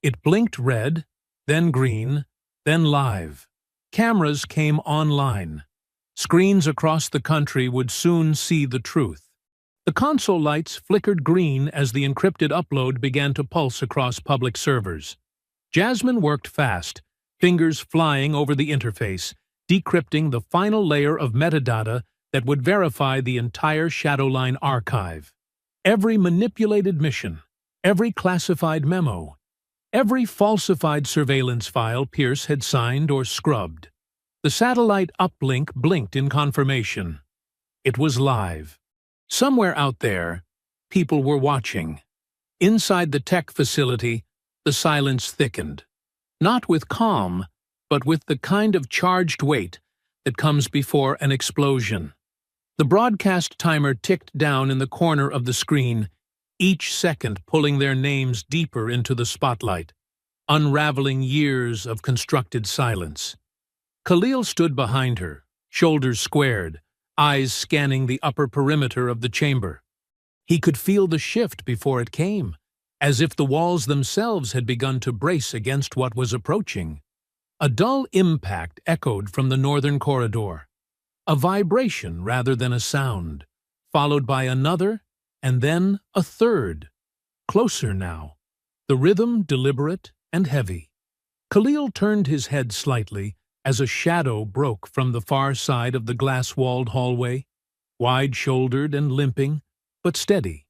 It blinked red, then green, then live. Cameras came online. Screens across the country would soon see the truth. The console lights flickered green as the encrypted upload began to pulse across public servers. Jasmine worked fast, fingers flying over the interface, decrypting the final layer of metadata that would verify the entire Shadowline archive. Every manipulated mission, every classified memo, every falsified surveillance file Pierce had signed or scrubbed. The satellite uplink blinked in confirmation. It was live. Somewhere out there, people were watching. Inside the tech facility, the silence thickened. Not with calm, but with the kind of charged weight that comes before an explosion. The broadcast timer ticked down in the corner of the screen, each second pulling their names deeper into the spotlight, unraveling years of constructed silence. Khalil stood behind her, shoulders squared, eyes scanning the upper perimeter of the chamber. He could feel the shift before it came, as if the walls themselves had begun to brace against what was approaching. A dull impact echoed from the northern corridor, a vibration rather than a sound, followed by another and then a third. Closer now, the rhythm deliberate and heavy. Khalil turned his head slightly as a shadow broke from the far side of the glass-walled hallway, wide-shouldered and limping, but steady.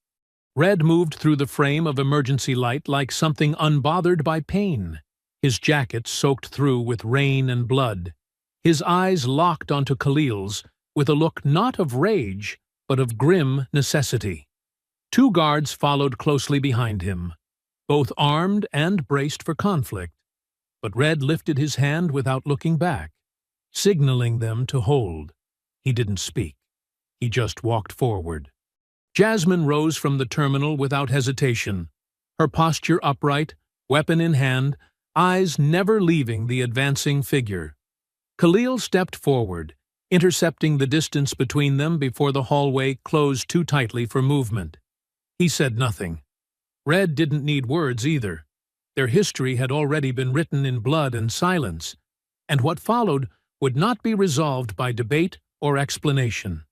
Red moved through the frame of emergency light like something unbothered by pain, his jacket soaked through with rain and blood. His eyes locked onto Khalil's with a look not of rage, but of grim necessity. Two guards followed closely behind him, both armed and braced for conflict, but Red lifted his hand without looking back, signaling them to hold. He didn't speak. He just walked forward. Jasmine rose from the terminal without hesitation, her posture upright, weapon in hand, eyes never leaving the advancing figure. Khalil stepped forward, intercepting the distance between them before the hallway closed too tightly for movement. He said nothing. Red didn't need words either. Their history had already been written in blood and silence, and what followed would not be resolved by debate or explanation.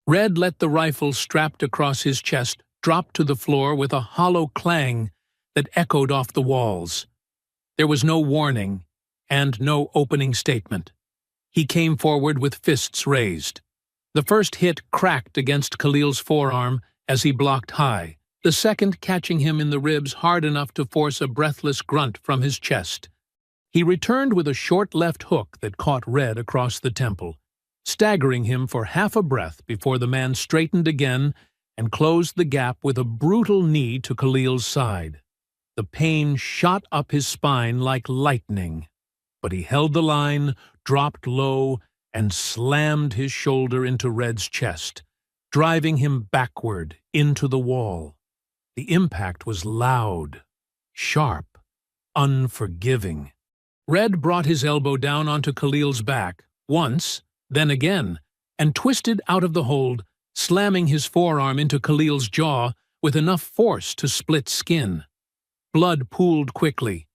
Red let the rifle strapped across his chest drop to the floor with a hollow clang that echoed off the walls. There was no warning and no opening statement. He came forward with fists raised. The first hit cracked against Khalil's forearm as he blocked high, the second catching him in the ribs hard enough to force a breathless grunt from his chest. He returned with a short left hook that caught Red across the temple, staggering him for half a breath before the man straightened again and closed the gap with a brutal knee to Khalil's side. The pain shot up his spine like lightning, but he held the line, dropped low, and slammed his shoulder into Red's chest, driving him backward into the wall. The impact was loud, sharp, unforgiving. Red brought his elbow down onto Khalil's back, once, then again, and twisted out of the hold, slamming his forearm into Khalil's jaw with enough force to split skin. Blood pooled quickly,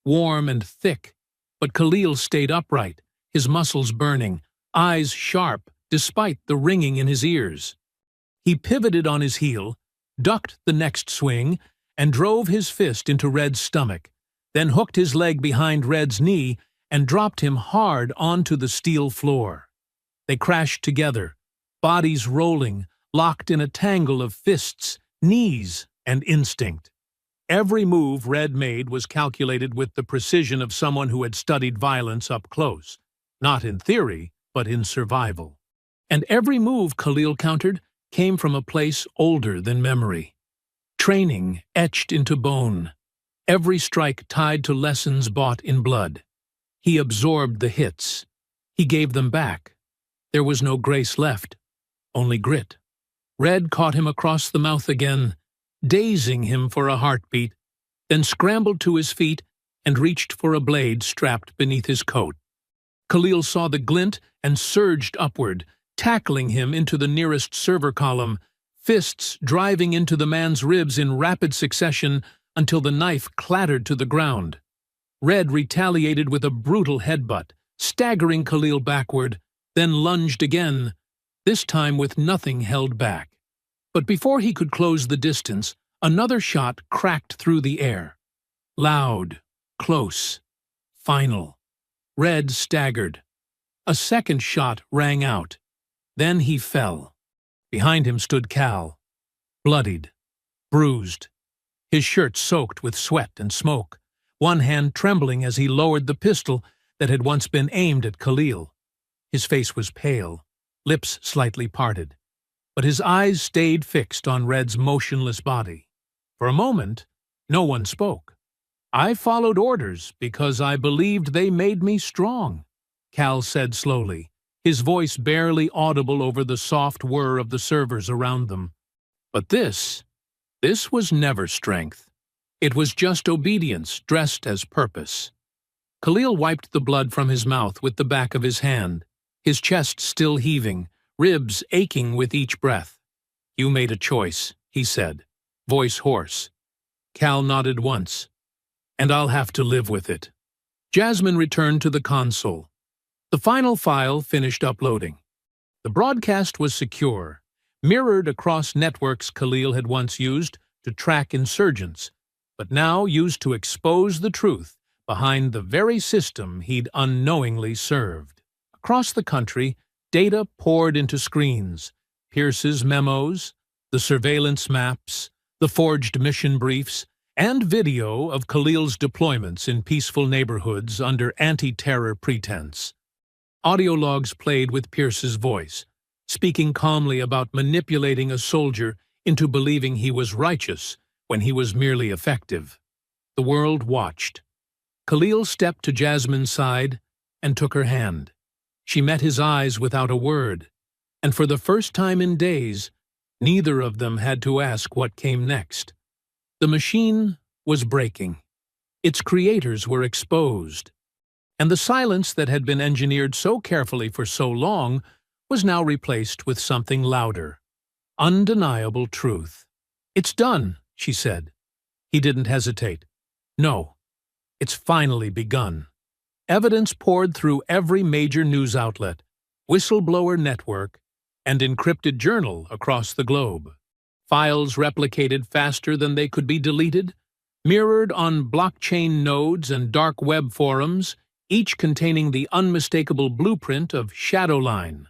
warm and thick, but Khalil stayed upright, his muscles burning, eyes sharp despite the ringing in his ears. He pivoted on his heel, ducked the next swing, and drove his fist into Red's stomach, then hooked his leg behind Red's knee and dropped him hard onto the steel floor. They crashed together, bodies rolling, locked in a tangle of fists, knees, and instinct. Every move Red made was calculated with the precision of someone who had studied violence up close, not in theory, but in survival. And every move, Khalil countered, came from a place older than memory. Training etched into bone, every strike tied to lessons bought in blood. He absorbed the hits. He gave them back. There was no grace left, only grit. Red caught him across the mouth again, dazing him for a heartbeat, then scrambled to his feet and reached for a blade strapped beneath his coat. Khalil saw the glint and surged upward, tackling him into the nearest server column, fists driving into the man's ribs in rapid succession until the knife clattered to the ground. Red retaliated with a brutal headbutt, staggering Khalil backward, then lunged again, this time with nothing held back. But before he could close the distance, another shot cracked through the air. Loud, close, final. Red staggered. A second shot rang out. Then he fell. Behind him stood Cal, bloodied, bruised, his shirt soaked with sweat and smoke, one hand trembling as he lowered the pistol that had once been aimed at Khalil. His face was pale, lips slightly parted, but his eyes stayed fixed on Red's motionless body. For a moment, no one spoke. "I followed orders because I believed they made me strong," Cal said slowly, his voice barely audible over the soft whir of the servers around them. But this was never strength. It was just obedience dressed as purpose. Khalil wiped the blood from his mouth with the back of his hand, his chest still heaving, ribs aching with each breath. "You made a choice," he said, voice hoarse. Cal nodded once. "And I'll have to live with it." Jasmine returned to the console. The final file finished uploading. The broadcast was secure, mirrored across networks Khalil had once used to track insurgents, but now used to expose the truth behind the very system he'd unknowingly served. Across the country, data poured into screens: Pierce's memos, the surveillance maps, the forged mission briefs, and video of Khalil's deployments in peaceful neighborhoods under anti-terror pretense. Audio logs played with Pierce's voice, speaking calmly about manipulating a soldier into believing he was righteous when he was merely effective. The world watched. Khalil stepped to Jasmine's side and took her hand. She met his eyes without a word, and for the first time in days, neither of them had to ask what came next. The machine was breaking. Its creators were exposed, and the silence that had been engineered so carefully for so long was now replaced with something louder. Undeniable truth. "It's done," she said. He didn't hesitate. "No, it's finally begun." Evidence poured through every major news outlet, whistleblower network, and encrypted journal across the globe. Files replicated faster than they could be deleted, mirrored on blockchain nodes and dark web forums, each containing the unmistakable blueprint of Shadowline.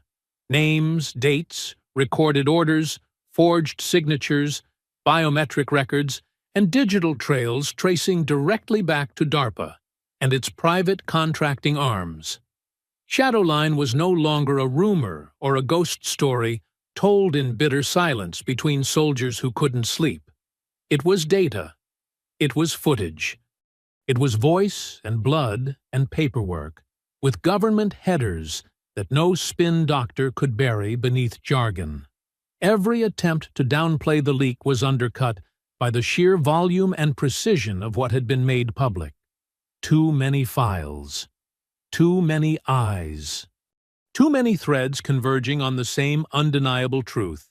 Names, dates, recorded orders, forged signatures, biometric records, and digital trails tracing directly back to DARPA and its private contracting arms. Shadowline was no longer a rumor or a ghost story told in bitter silence between soldiers who couldn't sleep. It was data. It was footage. It was voice and blood and paperwork, with government headers that no spin doctor could bury beneath jargon. every attempt to downplay the leak was undercut by the sheer volume and precision of what had been made public. Too many files. Too many eyes. Too many threads converging on the same undeniable truth.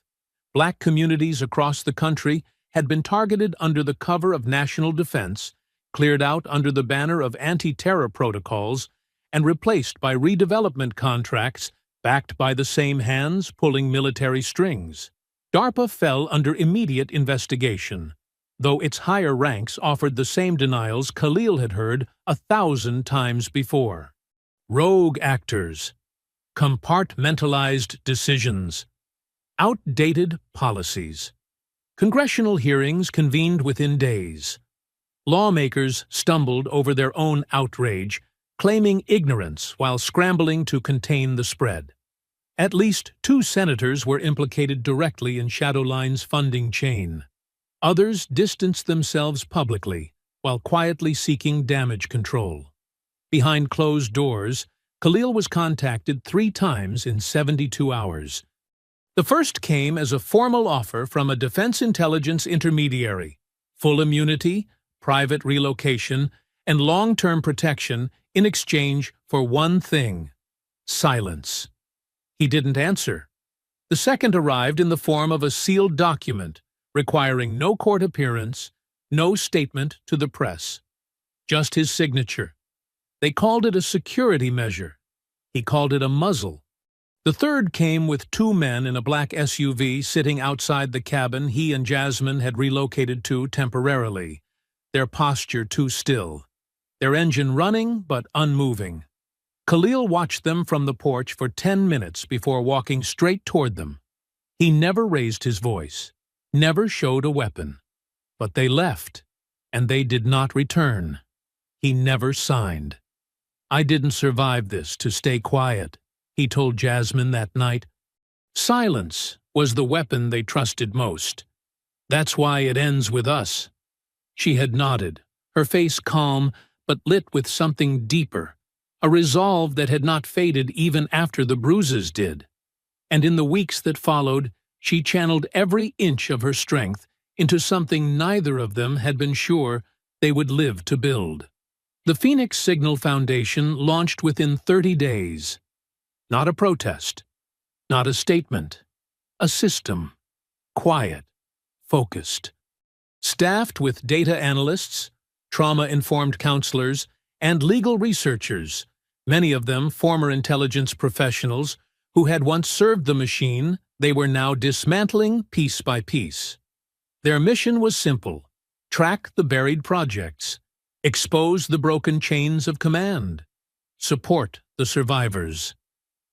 Black communities across the country had been targeted under the cover of national defense, cleared out under the banner of anti-terror protocols, and replaced by redevelopment contracts backed by the same hands pulling military strings. DARPA fell under immediate investigation, though its higher ranks offered the same denials Khalil had heard 1,000 times before. Rogue actors. Compartmentalized decisions. Outdated policies. Congressional hearings convened within days. Lawmakers stumbled over their own outrage, claiming ignorance while scrambling to contain the spread. At least 2 senators were implicated directly in Shadowline's funding chain. Others distanced themselves publicly while quietly seeking damage control. Behind closed doors, Khalil was contacted 3 times in 72 hours. The first came as a formal offer from a defense intelligence intermediary: full immunity, private relocation, and long-term protection in exchange for one thing: silence. He didn't answer. The second arrived in the form of a sealed document, requiring no court appearance, no statement to the press. Just his signature. They called it a security measure. He called it a muzzle. The third came with 2 men in a black SUV sitting outside the cabin he and Jasmine had relocated to temporarily, their posture too still, their engine running but unmoving. Khalil watched them from the porch for 10 minutes before walking straight toward them. He never raised his voice, never showed a weapon. But they left, and they did not return. He never signed. "I didn't survive this to stay quiet," he told Jasmine that night. Silence was the weapon they trusted most. "That's why it ends with us." She had nodded, her face calm but lit with something deeper, a resolve that had not faded even after the bruises did. And in the weeks that followed, she channeled every inch of her strength into something neither of them had been sure they would live to build. The Phoenix Signal Foundation launched within 30 days. Not a protest, not a statement, a system. Quiet, focused. Staffed with data analysts, trauma-informed counselors, and legal researchers, many of them former intelligence professionals who had once served the machine they were now dismantling piece by piece. Their mission was simple: track the buried projects, expose the broken chains of command, support the survivors.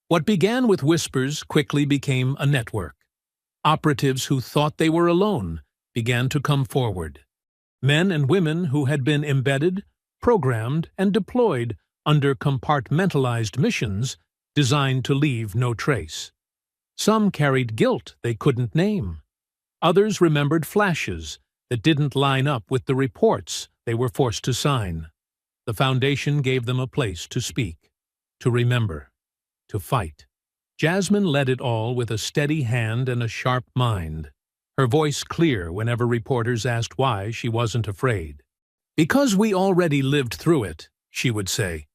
What began with whispers quickly became a network. Operatives who thought they were alone began to come forward. Men and women who had been embedded, programmed, and deployed under compartmentalized missions designed to leave no trace. Some carried guilt they couldn't name. Others remembered flashes that didn't line up with the reports they were forced to sign. The Foundation gave them a place to speak, to remember, to fight. Jasmine led it all with a steady hand and a sharp mind, her voice clear whenever reporters asked why she wasn't afraid. "Because we already lived through it," she would say.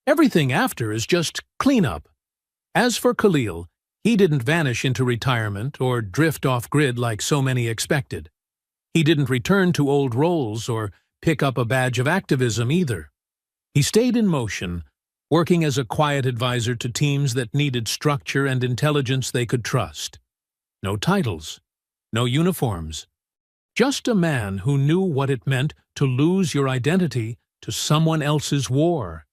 "Everything after is just cleanup." As for Khalil, he didn't vanish into retirement or drift off-grid like so many expected. He didn't return to old roles or pick up a badge of activism either. He stayed in motion, working as a quiet advisor to teams that needed structure and intelligence they could trust. No titles, no uniforms. Just a man who knew what it meant to lose your identity to someone else's war,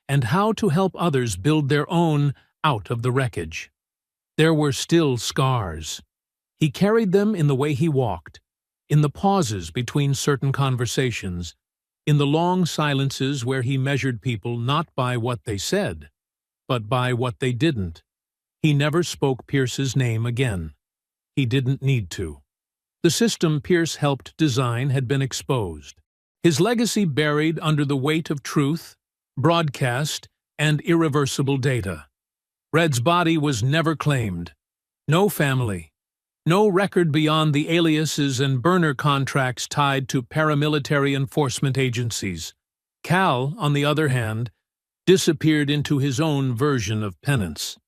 and how to help others build their own out of the wreckage. There were still scars. He carried them in the way he walked, in the pauses between certain conversations, in the long silences where he measured people not by what they said, but by what they didn't. He never spoke Pierce's name again. He didn't need to. The system Pierce helped design had been exposed, his legacy buried under the weight of truth, broadcast, and irreversible data. Red's body was never claimed. No family, No record beyond the aliases and burner contracts tied to paramilitary enforcement agencies. Cal, on the other hand, disappeared into his own version of penance.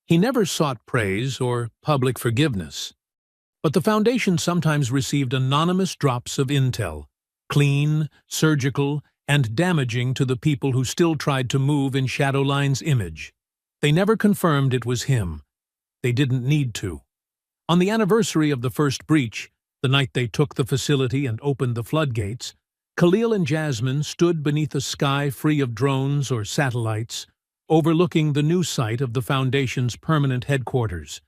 He never sought praise or public forgiveness. But the Foundation sometimes received anonymous drops of intel, clean, surgical, and damaging to the people who still tried to move in Shadowline's image. They never confirmed it was him. They didn't need to. On the anniversary of the first breach, the night they took the facility and opened the floodgates, Khalil and Jasmine stood beneath a sky free of drones or satellites, overlooking the new site of the Foundation's permanent headquarters.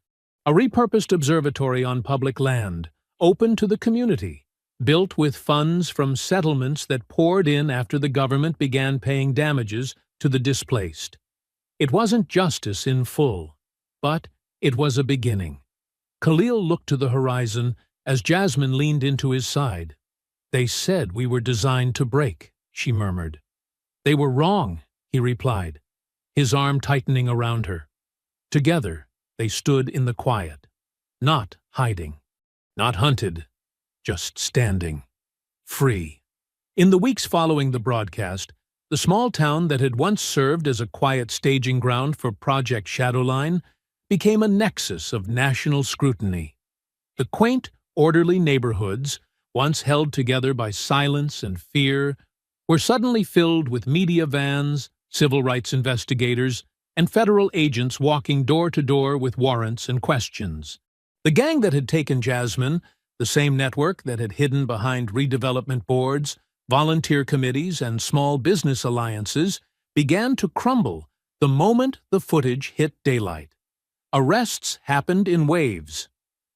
A repurposed observatory on public land, open to the community, built with funds from settlements that poured in after the government began paying damages to the displaced. It wasn't justice in full, but it was a beginning. Khalil looked to the horizon as Jasmine leaned into his side. "They said we were designed to break," she murmured. "They were wrong," he replied, his arm tightening around her. Together, they stood in the quiet, not hiding, not hunted, just standing, free. In the weeks following the broadcast, the small town that had once served as a quiet staging ground for Project Shadowline became a nexus of national scrutiny. The quaint, orderly neighborhoods, once held together by silence and fear, were suddenly filled with media vans, civil rights investigators, and federal agents walking door to door with warrants and questions. The gang that had taken Jasmine, the same network that had hidden behind redevelopment boards, volunteer committees, and small business alliances, began to crumble the moment the footage hit daylight. Arrests happened in waves.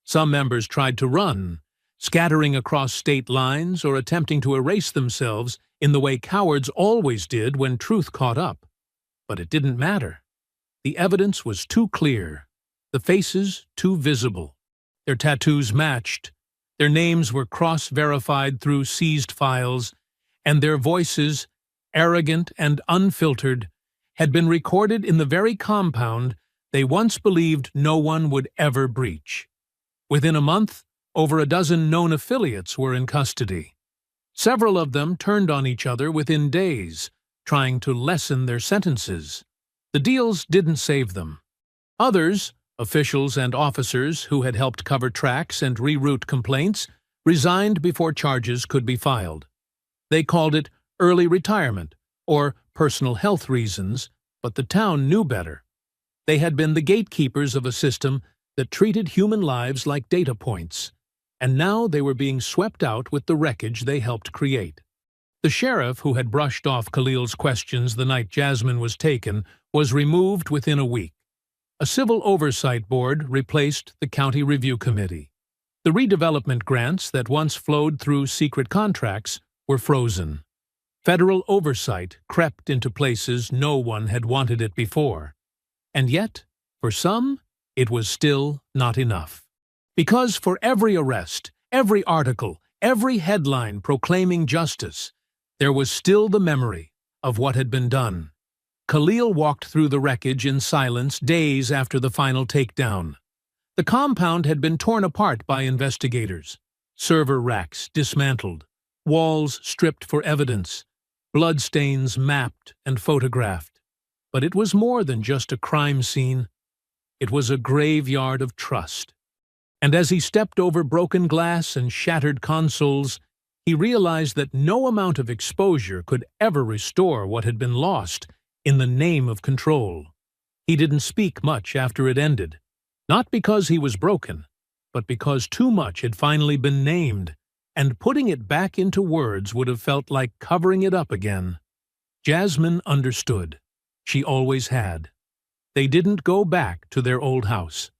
Some members tried to run, scattering across state lines or attempting to erase themselves in the way cowards always did when truth caught up. But it didn't matter. The evidence was too clear, the faces too visible. Their tattoos matched, their names were cross-verified through seized files, and their voices, arrogant and unfiltered, had been recorded in the very compound they once believed no one would ever breach. Within a month, over a dozen known affiliates were in custody. Several of them turned on each other within days, trying to lessen their sentences. The deals didn't save them. Others, officials and officers who had helped cover tracks and reroute complaints, resigned before charges could be filed. They called it early retirement or personal health reasons, but the town knew better. They had been the gatekeepers of a system that treated human lives like data points, and now they were being swept out with the wreckage they helped create. The sheriff, who had brushed off Khalil's questions the night Jasmine was taken, was removed within a week. A civil oversight board replaced the county review committee. The redevelopment grants that once flowed through secret contracts were frozen. Federal oversight crept into places no one had wanted it before. And yet, for some, it was still not enough. Because for every arrest, every article, every headline proclaiming justice, there was still the memory of what had been done. Khalil walked through the wreckage in silence days after the final takedown. The compound had been torn apart by investigators, server racks dismantled, walls stripped for evidence, bloodstains mapped and photographed. But it was more than just a crime scene. It was a graveyard of trust. And as he stepped over broken glass and shattered consoles, he realized that no amount of exposure could ever restore what had been lost in the name of control. He didn't speak much after it ended, not because he was broken, but because too much had finally been named, and putting it back into words would have felt like covering it up again. Jasmine understood. She always had. They didn't go back to their old house.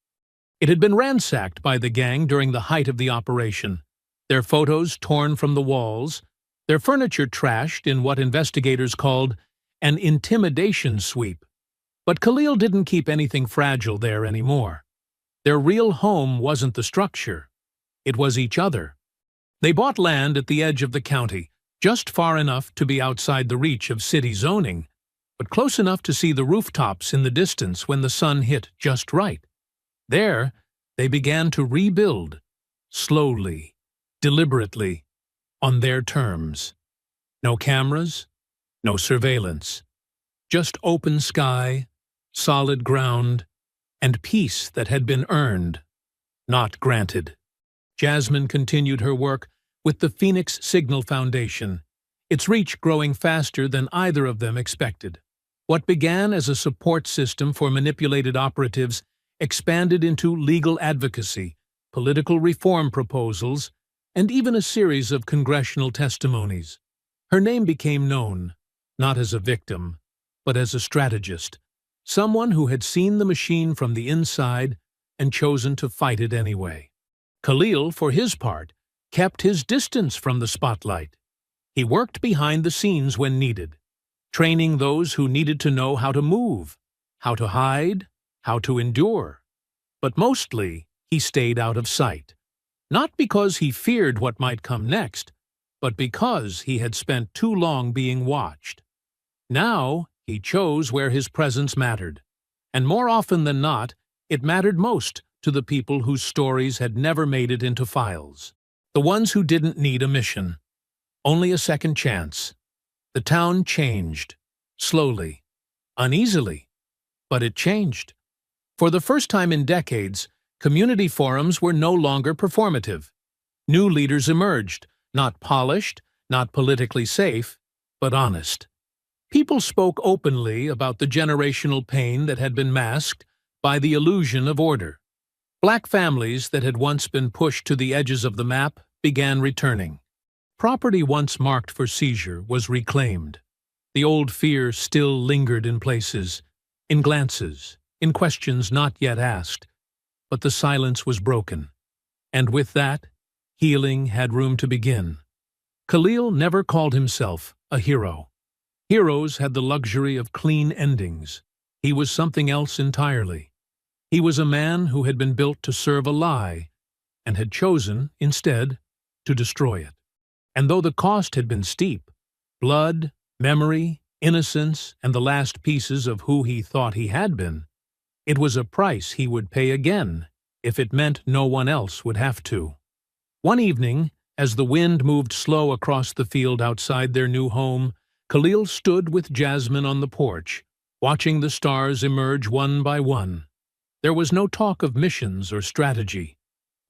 It had been ransacked by the gang during the height of the operation, their photos torn from the walls, their furniture trashed in what investigators called an intimidation sweep. But Khalil didn't keep anything fragile there anymore. Their real home wasn't the structure. It was each other. They bought land at the edge of the county, just far enough to be outside the reach of city zoning, but close enough to see the rooftops in the distance when the sun hit just right. There, They began to rebuild, slowly, deliberately, on their terms. No cameras, no surveillance. Just open sky, solid ground, and peace that had been earned, not granted. Jasmine continued her work with the Phoenix Signal Foundation, its reach growing faster than either of them expected. What began as a support system for manipulated operatives expanded into legal advocacy, political reform proposals, and even a series of congressional testimonies. Her name became known, not as a victim, but as a strategist, someone who had seen the machine from the inside and chosen to fight it anyway. Khalil, for his part, kept his distance from the spotlight. He worked behind the scenes when needed, training those who needed to know how to move, how to hide, how to endure. But mostly, he stayed out of sight. Not because he feared what might come next, but because he had spent too long being watched. Now, he chose where his presence mattered, and more often than not, it mattered most to the people whose stories had never made it into files. The ones who didn't need a mission, only a second chance. The town changed, slowly, uneasily, but it changed. For the first time in decades, community forums were no longer performative. New leaders emerged, not polished, not politically safe, but honest. People spoke openly about the generational pain that had been masked by the illusion of order. Black families that had once been pushed to the edges of the map began returning. Property once marked for seizure was reclaimed. The old fear still lingered in places, in glances, in questions not yet asked. But the silence was broken, and with that, healing had room to begin. Khalil never called himself a hero. Heroes had the luxury of clean endings. He was something else entirely. He was a man who had been built to serve a lie, and had chosen, instead, to destroy it. And though the cost had been steep, blood, memory, innocence, and the last pieces of who he thought he had been, it was a price he would pay again if it meant no one else would have to. One evening, as the wind moved slow across the field outside their new home, Khalil stood with Jasmine on the porch, watching the stars emerge one by one. There was no talk of missions or strategy,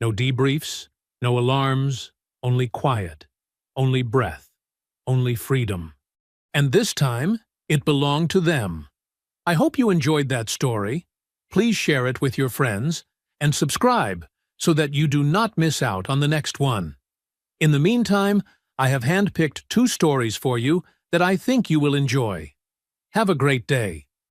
no debriefs, no alarms, only quiet, only breath, only freedom. And this time, it belonged to them. I hope you enjoyed that story. Please share it with your friends, and subscribe so that you do not miss out on the next one. In the meantime, I have handpicked 2 stories for you that I think you will enjoy. Have a great day.